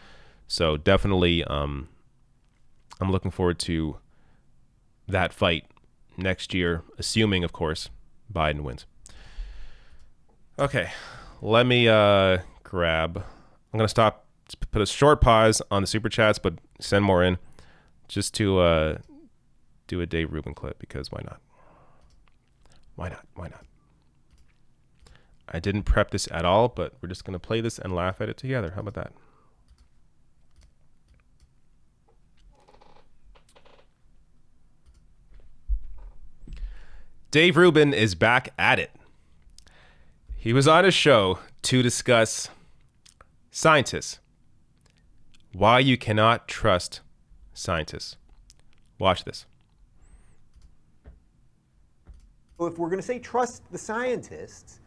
So definitely, I'm looking forward to that fight next year, assuming, of course, Biden wins. Okay, let me grab. I'm going to put a short pause on the super chats, but send more in just to do a Dave Rubin clip, because why not? Why not? I didn't prep this at all, but we're just going to play this and laugh at it together. How about that? Dave Rubin is back at it. He was on a show to discuss scientists. Why you cannot trust scientists. Watch this. Well, if we're going to say trust the scientists.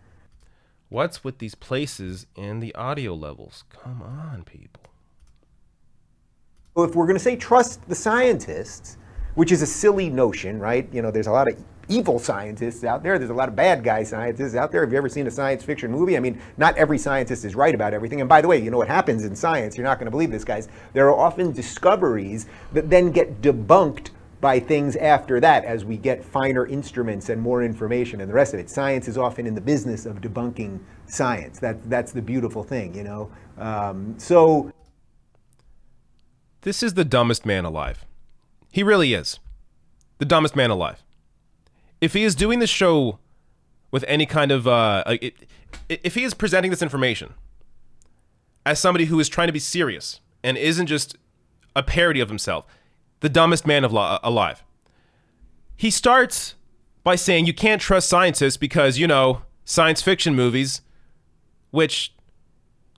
What's with these places and the audio levels? Come on, people. Well, if we're going to say trust the scientists, which is a silly notion, right? There's a lot of evil scientists out there. There's a lot of bad guy scientists out there. Have you ever seen a science fiction movie? Not every scientist is right about everything. And by the way, you know what happens in science? You're not going to believe this, guys. There are often discoveries that then get debunked by things after that as we get finer instruments and more information and the rest of it. Science is often in the business of debunking science. That's the beautiful thing, So this is the dumbest man alive. He really is. The dumbest man alive. If he is doing this show with any kind of, if he is presenting this information as somebody who is trying to be serious and isn't just a parody of himself, the dumbest man alive. He starts by saying you can't trust scientists because, science fiction movies, which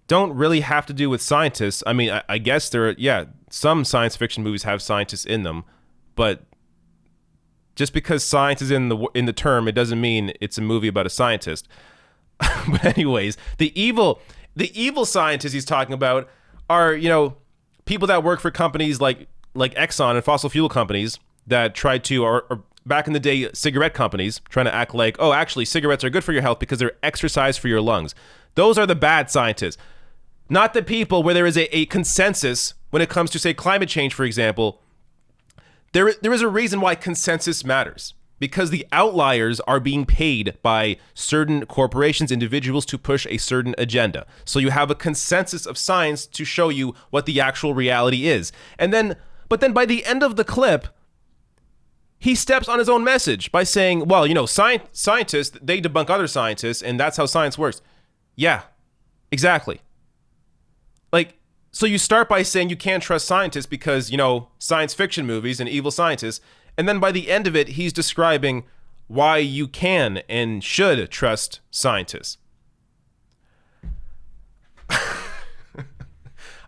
don't really have to do with scientists. I mean, I guess some science fiction movies have scientists in them, but just because science is in the term, it doesn't mean it's a movie about a scientist. But anyways, the evil scientists he's talking about are, people that work for companies like Exxon and fossil fuel companies that tried to, or back in the day, cigarette companies trying to act like, oh, actually, cigarettes are good for your health because they're exercise for your lungs. Those are the bad scientists. Not the people where there is a consensus when it comes to, say, climate change, for example. There is a reason why consensus matters. Because the outliers are being paid by certain corporations, individuals to push a certain agenda. So you have a consensus of science to show you what the actual reality is. But then by the end of the clip, he steps on his own message by saying, well, scientists, they debunk other scientists, and that's how science works. Yeah, exactly. So you start by saying you can't trust scientists because, science fiction movies and evil scientists. And then by the end of it, he's describing why you can and should trust scientists.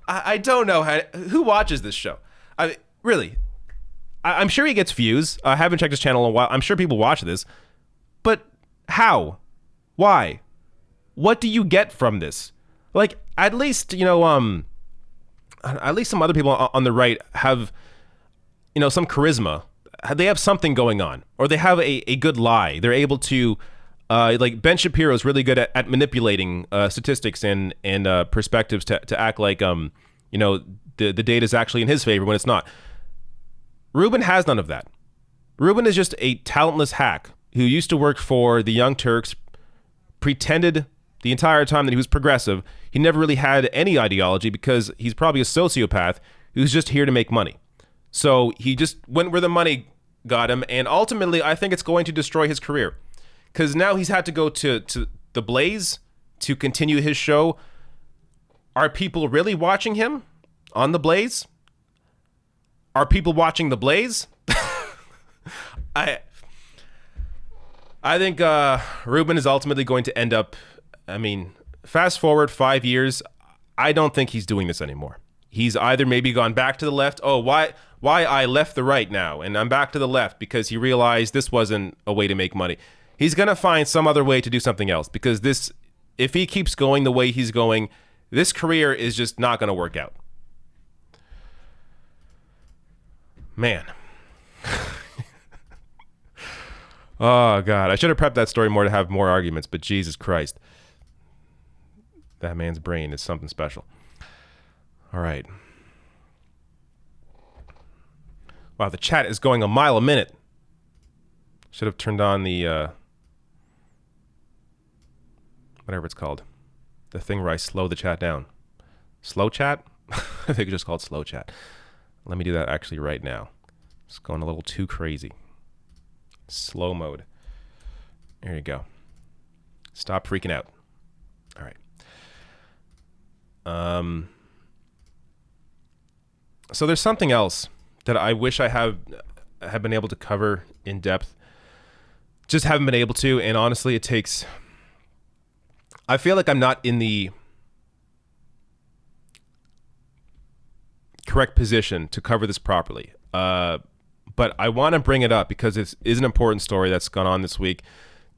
I don't know who watches this show. I'm sure he gets views. I haven't checked his channel in a while. I'm sure people watch this. But how? Why? What do you get from this? At least, at least some other people on the right have, some charisma. They have something going on, or they have a good lie. They're able to, Ben Shapiro is really good at manipulating statistics and perspectives to act like, the data is actually in his favor when it's not. Rubin has none of that. Rubin is just a talentless hack who used to work for the Young Turks, pretended the entire time that he was progressive. He never really had any ideology because he's probably a sociopath who's just here to make money. So he just went where the money got him, and ultimately I think it's going to destroy his career because now he's had to go to The Blaze to continue his show. Are people really watching him on The Blaze? Are people watching The Blaze? I think Rubin is ultimately going to end up, fast forward 5 years, I don't think he's doing this anymore. He's either maybe gone back to the left. Oh, why I left the right now and I'm back to the left because he realized this wasn't a way to make money. He's going to find some other way to do something else because if he keeps going the way he's going, this career is just not going to work out. Man. Oh, God. I should have prepped that story more to have more arguments, but Jesus Christ. That man's brain is something special. All right. Wow, the chat is going a mile a minute. Should have turned on the, whatever it's called. The thing where I slow the chat down. Slow chat? I think it's just called slow chat. Let me do that actually right now. It's going a little too crazy. Slow mode. There you go. Stop freaking out. All right. So there's something else that I wish I have been able to cover in depth. Just haven't been able to, and honestly, it takes... I feel like I'm not in the correct position to cover this properly. But I want to bring it up because it is an important story that's gone on this week.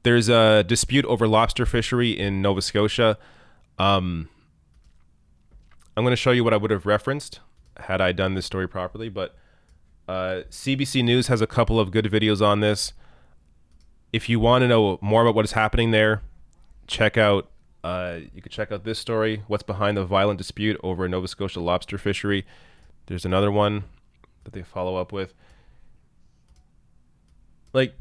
There's a dispute over lobster fishery in Nova Scotia. I'm going to show you what I would have referenced had I done this story properly, but CBC News has a couple of good videos on this. If you want to know more about what is happening there, check out, you can check out this story, what's behind the violent dispute over a Nova Scotia lobster fishery. There's another one that they follow up with. Like,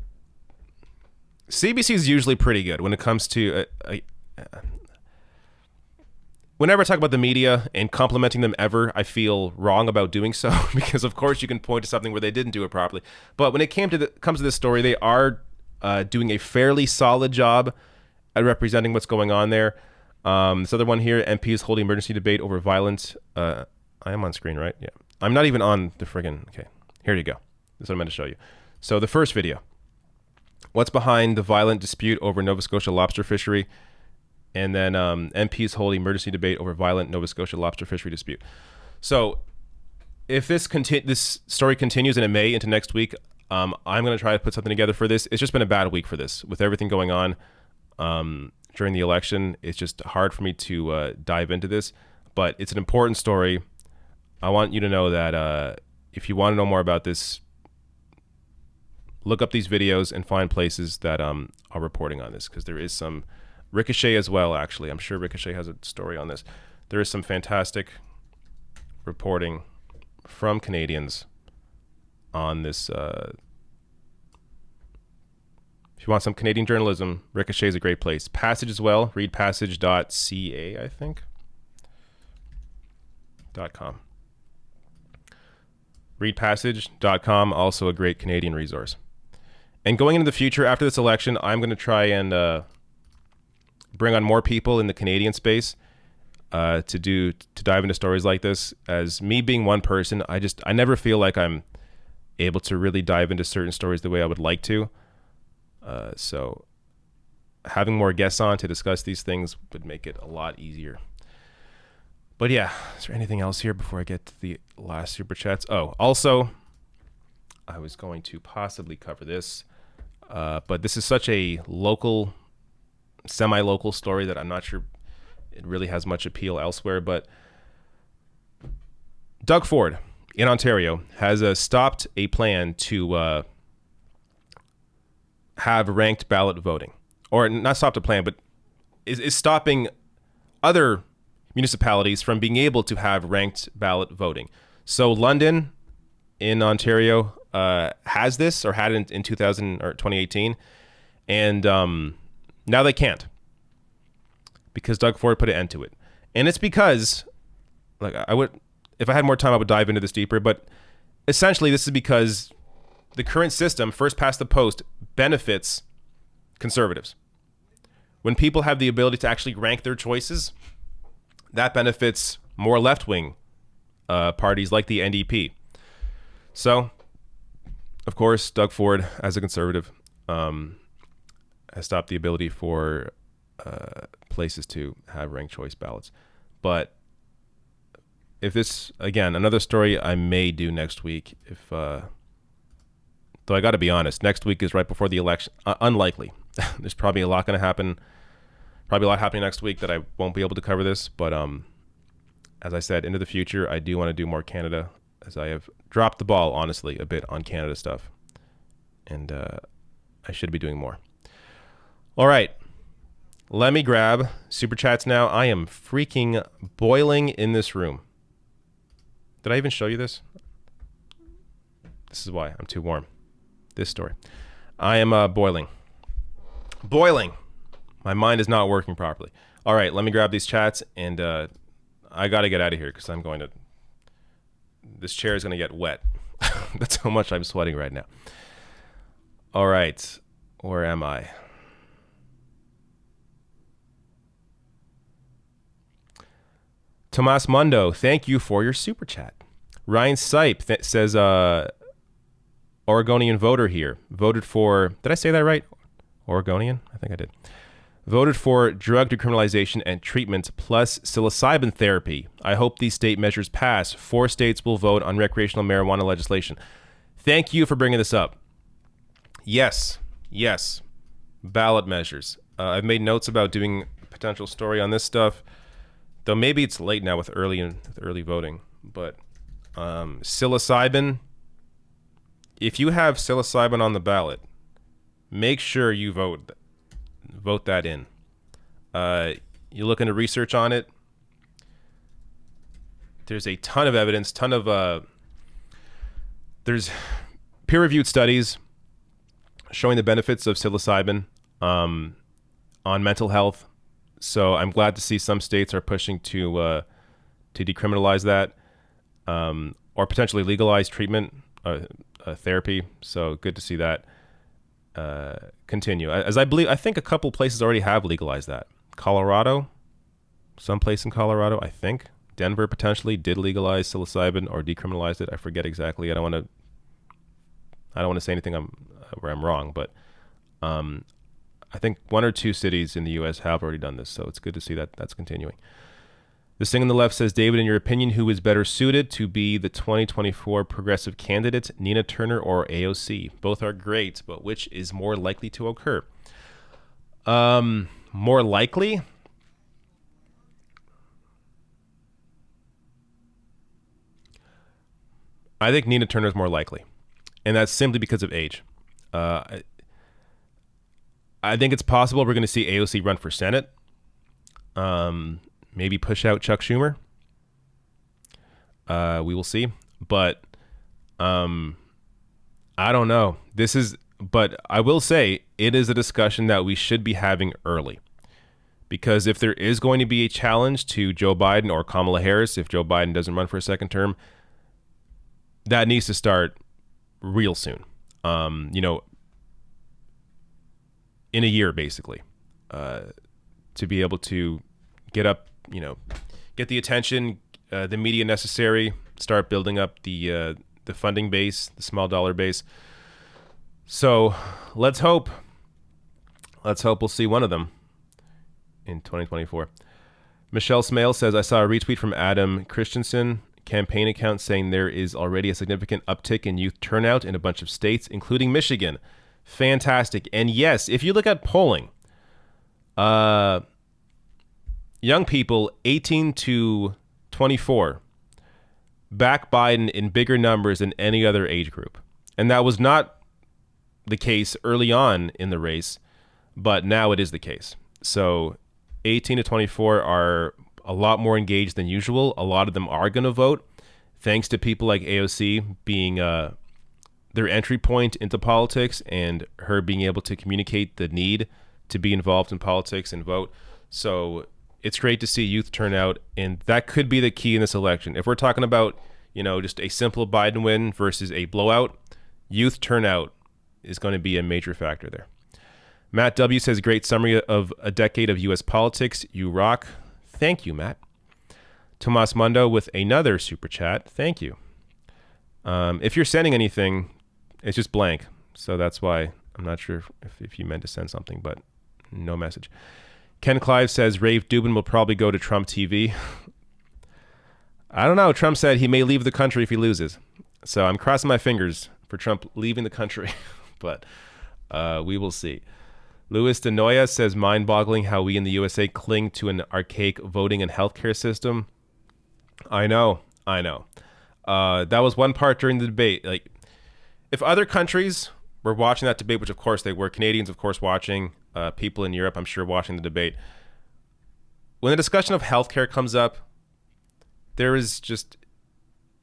CBC is usually pretty good when it comes to... whenever I talk about the media and complimenting them ever, I feel wrong about doing so because, of course, you can point to something where they didn't do it properly. But when it comes to this story, they are doing a fairly solid job at representing what's going on there. This other one here, MPs holding emergency debate over violence. I am on screen, right? Yeah. I'm not even on the friggin'... Okay. Here you go. This is what I'm going to show you. So the first video. What's behind the violent dispute over Nova Scotia lobster fishery? And then MPs hold emergency debate over violent Nova Scotia lobster fishery dispute. So if this story continues, and it may into next week, I'm going to try to put something together for this. It's just been a bad week for this. With everything going on during the election, it's just hard for me to dive into this. But it's an important story. I want you to know that if you want to know more about this, look up these videos and find places that are reporting on this, because there is some Ricochet as well, actually. I'm sure Ricochet has a story on this. There is some fantastic reporting from Canadians on this. If you want some Canadian journalism, Ricochet is a great place. Passage as well. Read passage.ca, I think. .com. Readpassage.com, also a great Canadian resource. And going into the future, after this election, I'm going to try and bring on more people in the Canadian space to dive into stories like this. As me being one person, I never feel like I'm able to really dive into certain stories the way I would like to. So having more guests on to discuss these things would make it a lot easier. But yeah, is there anything else here before I get to the last super chats? Oh, also, I was going to possibly cover this, but this is such a local, semi-local story that I'm not sure it really has much appeal elsewhere. But Doug Ford in Ontario has stopped a plan to have ranked ballot voting, or not stopped a plan, but is stopping other municipalities from being able to have ranked ballot voting. So London in Ontario has this, or had it in 2018, and now they can't, because Doug Ford put an end to it. And it's because, like, if I had more time, I would dive into this deeper, but essentially this is because the current system, first past the post, benefits conservatives. When people have the ability to actually rank their choices, that benefits more left-wing parties like the NDP. So, of course, Doug Ford, as a conservative, has stopped the ability for places to have ranked choice ballots. But if this, again, another story I may do next week, though I got to be honest, next week is right before the election. Unlikely. There's probably a lot going to happen. Probably a lot happening next week that I won't be able to cover this. But as I said, into the future, I do want to do more Canada, as I have dropped the ball, honestly, a bit on Canada stuff. And I should be doing more. All right. Let me grab Super Chats now. I am freaking boiling in this room. Did I even show you this? This is why I'm too warm. This story. I am boiling. Boiling. My mind is not working properly. All right, let me grab these chats, and I got to get out of here because this chair is going to get wet. That's how much I'm sweating right now. All right, where am I? Tomas Mundo, thank you for your super chat. Ryan Sipe says, Oregonian voter here. Voted for, did I say that right? Oregonian? I think I did. Voted for drug decriminalization and treatment plus psilocybin therapy. I hope these state measures pass. 4 states will vote on recreational marijuana legislation. Thank you for bringing this up. Yes. Ballot measures. I've made notes about doing a potential story on this stuff, though maybe it's late now with early voting. But psilocybin, if you have psilocybin on the ballot, make sure you vote that in. You look into research on it. There's a ton of evidence, there's peer-reviewed studies showing the benefits of psilocybin on mental health. So I'm glad to see some states are pushing to decriminalize that, or potentially legalize treatment, therapy. So good to see that continue. As I think a couple places already have legalized that. Colorado, someplace in Colorado, I think. Denver potentially did legalize psilocybin or decriminalized it. I forget exactly. I don't want to I don't want to say anything where I'm wrong, but I think 1 or 2 cities in the U.S. have already done this, so it's good to see that that's continuing. This thing on the left says, David, in your opinion, who is better suited to be the 2024 progressive candidate, Nina Turner or AOC? Both are great, but which is more likely to occur? More likely? I think Nina Turner is more likely, and that's simply because of age. I think it's possible we're going to see AOC run for Senate. Maybe push out Chuck Schumer. We will see. But I don't know. But I will say it is a discussion that we should be having early. Because if there is going to be a challenge to Joe Biden or Kamala Harris, if Joe Biden doesn't run for a second term, that needs to start real soon. In a year, basically, to be able to get the attention, the media necessary, start building up the funding base, the small dollar base. So let's hope we'll see one of them in 2024. Michelle Smale says, I saw a retweet from Adam Christensen campaign account saying there is already a significant uptick in youth turnout in a bunch of states, including Michigan. Fantastic. And yes, if you look at polling, young people 18 to 24 back Biden in bigger numbers than any other age group. And that was not the case early on in the race, but now it is the case. So 18 to 24 are a lot more engaged than usual. A lot of them are going to vote, thanks to people like AOC being their entry point into politics and her being able to communicate the need to be involved in politics and vote. So it's great to see youth turnout, and that could be the key in this election. If we're talking about, just a simple Biden win versus a blowout, youth turnout is going to be a major factor there. Matt W. says, great summary of a decade of U.S. politics. You rock. Thank you, Matt. Tomas Mundo with another super chat. Thank you. If you're sending anything, it's just blank. So that's why I'm not sure if you meant to send something, but no message. Ken Clive says, Rafe Dubin will probably go to Trump TV. I don't know. Trump said he may leave the country if he loses. So I'm crossing my fingers for Trump leaving the country, but we will see. Luis de Noia says, mind-boggling how we in the USA cling to an archaic voting and healthcare system. I know. That was one part during the debate. Like, if other countries were watching that debate, which of course they were, Canadians, of course, watching, people in Europe, I'm sure, watching the debate. When the discussion of healthcare comes up, there is just,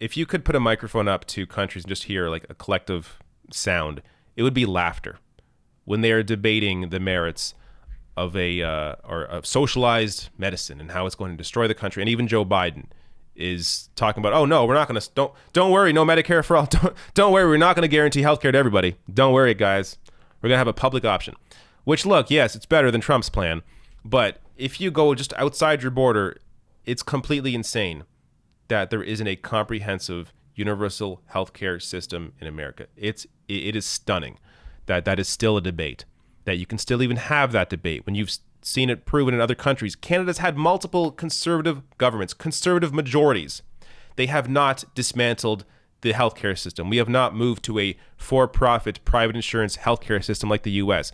if you could put a microphone up to countries and just hear like a collective sound, it would be laughter when they are debating the merits of of socialized medicine and how it's going to destroy the country. And even Joe Biden is talking about, oh no, we're not going to, don't worry, no Medicare for all. Don't worry, we're not going to guarantee healthcare to everybody. Don't worry, guys. We're going to have a public option. Which, look, yes, it's better than Trump's plan. But if you go just outside your border, it's completely insane that there isn't a comprehensive universal healthcare system in America. It is stunning that is still a debate, that you can still even have that debate when you've seen it proven in other countries. Canada's had multiple conservative governments, conservative majorities. They have not dismantled the healthcare system. We have not moved to a for-profit private insurance healthcare system like the U.S.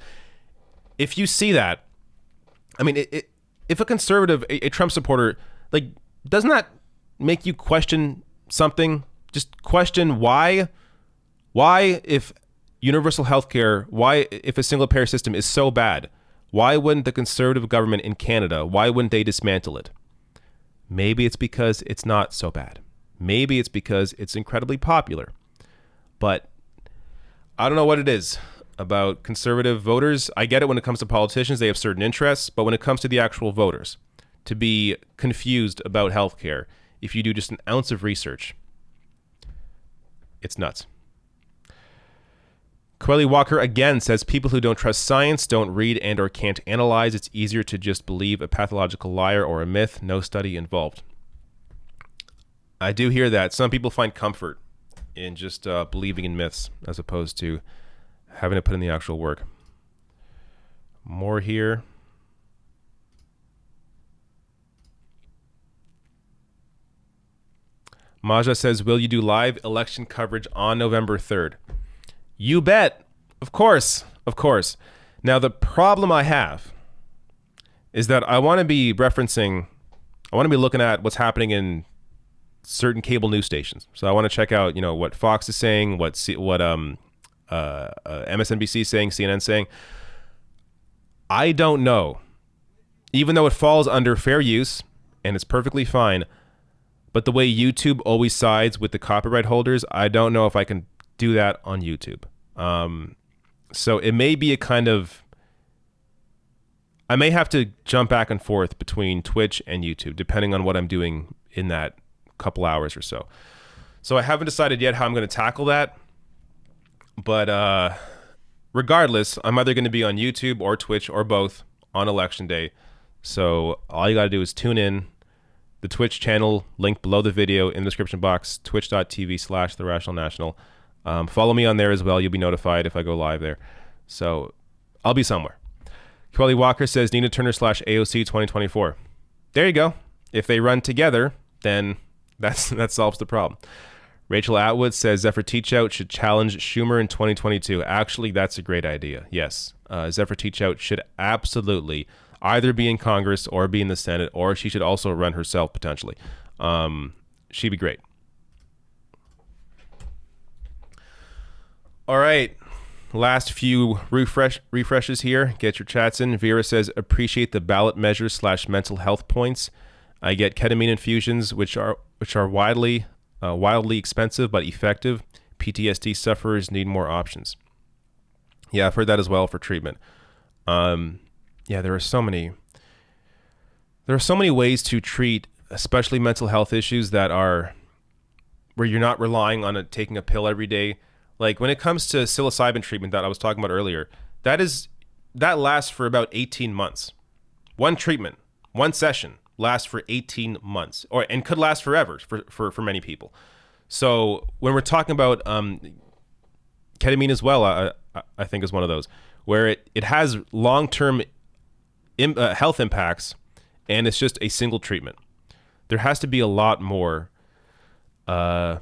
If you see that, I mean, if a conservative, a Trump supporter, like, doesn't that make you question something? Just question why if universal healthcare, why if a single payer system is so bad, why wouldn't the conservative government in Canada, why wouldn't they dismantle it? Maybe it's because it's not so bad. Maybe it's because it's incredibly popular. But I don't know what it is about conservative voters. I get it when it comes to politicians, they have certain interests, but when it comes to the actual voters, to be confused about healthcare, if you do just an ounce of research, it's nuts. Quelly Walker again says, people who don't trust science don't read and or can't analyze. It's easier to just believe a pathological liar or a myth. No study involved. I do hear that. Some people find comfort in just believing in myths as opposed to having to put in the actual work. More here. Maja says, will you do live election coverage on November 3rd? You bet. Of course. Of course. Now, the problem I have is that I want to be looking at what's happening in certain cable news stations. So I want to check out, what Fox is saying, what MSNBC is saying, CNN is saying. I don't know. Even though it falls under fair use and it's perfectly fine, but the way YouTube always sides with the copyright holders, I don't know if I can do that on YouTube. So it may be I may have to jump back and forth between Twitch and YouTube, depending on what I'm doing in that couple hours or so. So I haven't decided yet how I'm going to tackle that. But regardless, I'm either going to be on YouTube or Twitch or both on Election Day. So all you got to do is tune in. The Twitch channel, link below the video in the description box, twitch.tv/TheRationalNational. Follow me on there as well. You'll be notified if I go live there. So I'll be somewhere. Kelly Walker says Nina Turner /AOC 2024. There you go. If they run together, then that solves the problem. Rachel Atwood says Zephyr Teachout should challenge Schumer in 2022. Actually, that's a great idea. Yes. Zephyr Teachout should absolutely either be in Congress or be in the Senate, or she should also run herself potentially. She'd be great. All right. Last few refreshes here. Get your chats in. Vera says, appreciate the ballot measures /mental health points. I get ketamine infusions, which are wildly expensive but effective. PTSD sufferers need more options. Yeah, I've heard that as well for treatment. There are so many ways to treat, especially mental health issues that are where you're not relying on taking a pill every day. Like when it comes to psilocybin treatment that I was talking about earlier, that lasts for about 18 months. One treatment, one session lasts for 18 months and could last forever for many people. So when we're talking about ketamine as well, I think is one of those where it has long-term health impacts, and it's just a single treatment. There has to be a lot more. I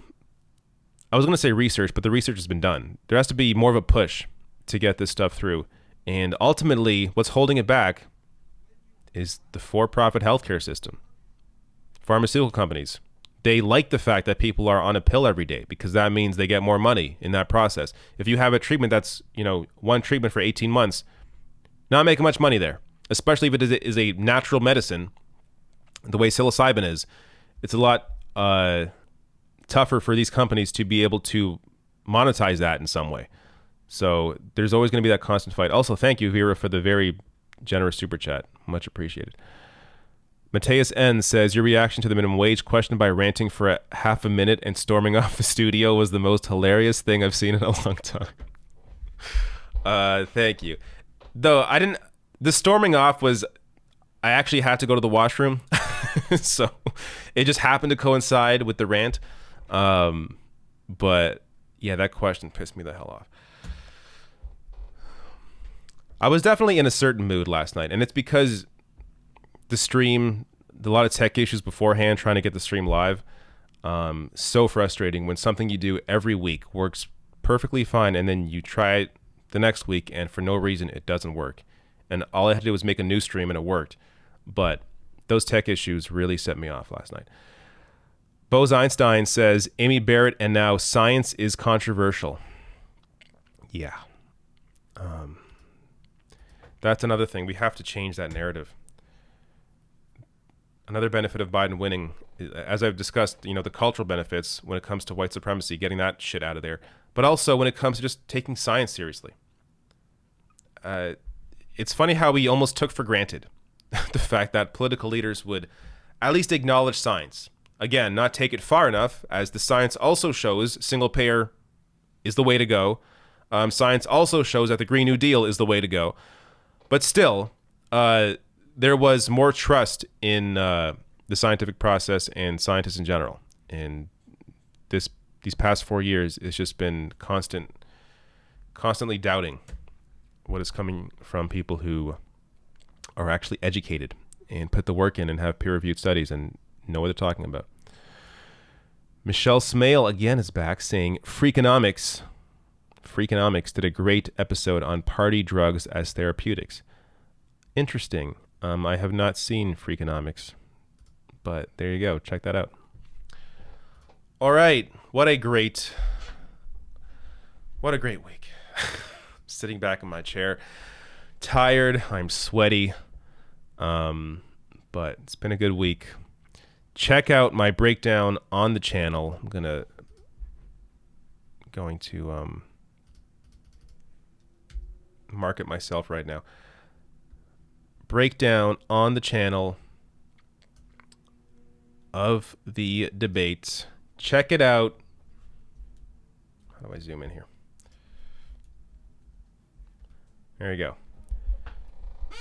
was going to say research, but the research has been done. There has to be more of a push to get this stuff through. And ultimately, what's holding it back is the for-profit healthcare system. Pharmaceutical companies. They like the fact that people are on a pill every day because that means they get more money in that process. If you have a treatment that's, one treatment for 18 months, not making much money there. Especially if it is a natural medicine, the way psilocybin is, it's a lot tougher for these companies to be able to monetize that in some way. So there's always going to be that constant fight. Also, thank you, Vera, for the very generous super chat. Much appreciated. Mateus N says, your reaction to the minimum wage question by ranting for a half a minute and storming off the studio was the most hilarious thing I've seen in a long time. Thank you. Though the storming off was, I actually had to go to the washroom. So it just happened to coincide with the rant. But yeah, that question pissed me the hell off. I was definitely in a certain mood last night, and it's because the stream, a lot of tech issues beforehand, trying to get the stream live. So frustrating when something you do every week works perfectly fine, and then you try it the next week, and for no reason it doesn't work. And all I had to do was make a new stream, and it worked. But those tech issues really set me off last night. Bose Einstein says, Amy Barrett and now science is controversial. Yeah. That's another thing. We have to change that narrative. Another benefit of Biden winning, as I've discussed, the cultural benefits when it comes to white supremacy, getting that shit out of there. But also when it comes to just taking science seriously. It's funny how we almost took for granted the fact that political leaders would at least acknowledge science. Again, not take it far enough, as the science also shows single payer is the way to go. Science also shows that the Green New Deal is the way to go. But still, there was more trust in the scientific process and scientists in general. And this these past 4 years, it's just been constantly doubting what is coming from people who are actually educated and put the work in and have peer-reviewed studies and know what they're talking about. Michelle Smale again is back saying Freakonomics did a great episode on party drugs as therapeutics. Interesting. I have not seen Freakonomics, but there you go. Check that out. All right. What a great week. Sitting back in my chair, tired. I'm sweaty. But it's been a good week. Check out my breakdown on the channel. I'm going to mark it myself right now. Breakdown on the channel of the debates. Check it out. How do I zoom in here? There you go.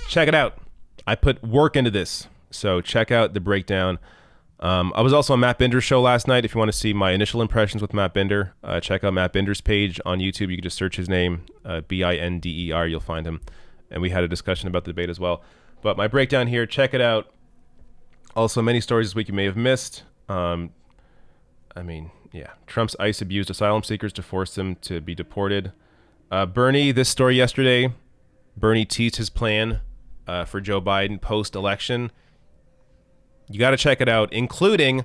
Check it out. I put work into this, so check out the breakdown. I was also on Matt Binder's show last night. If you want to see my initial impressions with Matt Binder, check out Matt Binder's page on YouTube. You can just search his name, Binder. You'll find him. And we had a discussion about the debate as well. But my breakdown here, check it out. Also, many stories this week you may have missed. Trump's ICE abused asylum seekers to force them to be deported. Bernie, this story yesterday, Bernie teased his plan for Joe Biden post-election. You got to check it out, including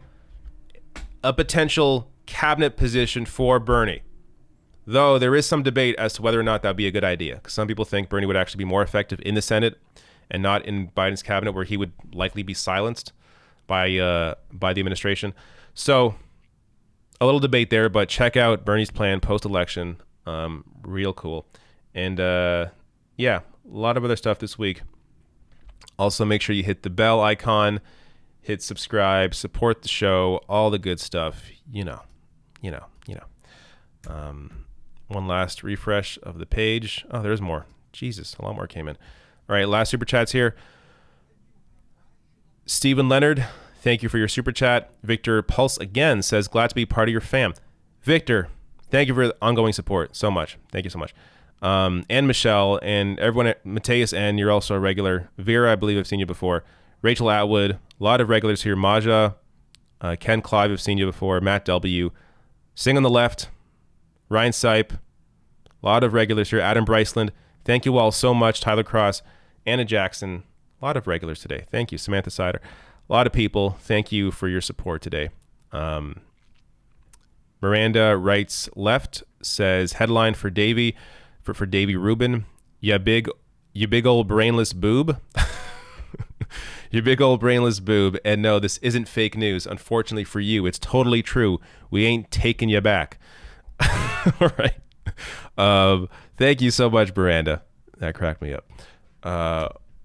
a potential cabinet position for Bernie. Though there is some debate as to whether or not that would be a good idea, because some people think Bernie would actually be more effective in the Senate and not in Biden's cabinet, where he would likely be silenced by the administration. So a little debate there, but check out Bernie's plan post-election. Real cool. And a lot of other stuff this week. Also, make sure you hit the bell icon, hit subscribe, support the show, all the good stuff. You know. One last refresh of the page. Oh, there's more. Jesus, a lot more came in. All right, last super chats here. Stephen Leonard, thank you for your super chat. Victor Pulse again says, glad to be part of your fam. Victor, thank you for the ongoing support so much. Thank you so much. And Michelle and everyone at Mateus, and you're also a regular. Vera, I believe I've seen you before. Rachel Atwood, a lot of regulars here. Maja, Ken Clive, I've seen you before. Matt W. Sing on the left. Ryan Sipe, a lot of regulars here. Adam Bryceland, thank you all so much. Tyler Cross, Anna Jackson, a lot of regulars today. Thank you. Samantha Sider, a lot of people. Thank you for your support today. Miranda writes left, says headline for Davey, for Davey Rubin. You big old brainless boob. You big old brainless boob. And no, this isn't fake news. Unfortunately for you, it's totally true. We ain't taking you back. All right. Thank you so much, Miranda. That cracked me up.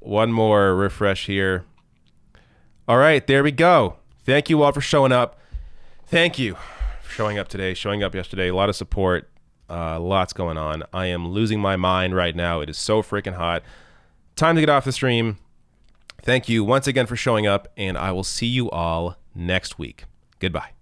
One more refresh here. All right, there we go. Thank you all for showing up. Thank you for showing up today, showing up yesterday. A lot of support. Lots going on. I am losing my mind right now. It is so freaking hot. Time to get off the stream. Thank you once again for showing up, and I will see you all next week. Goodbye.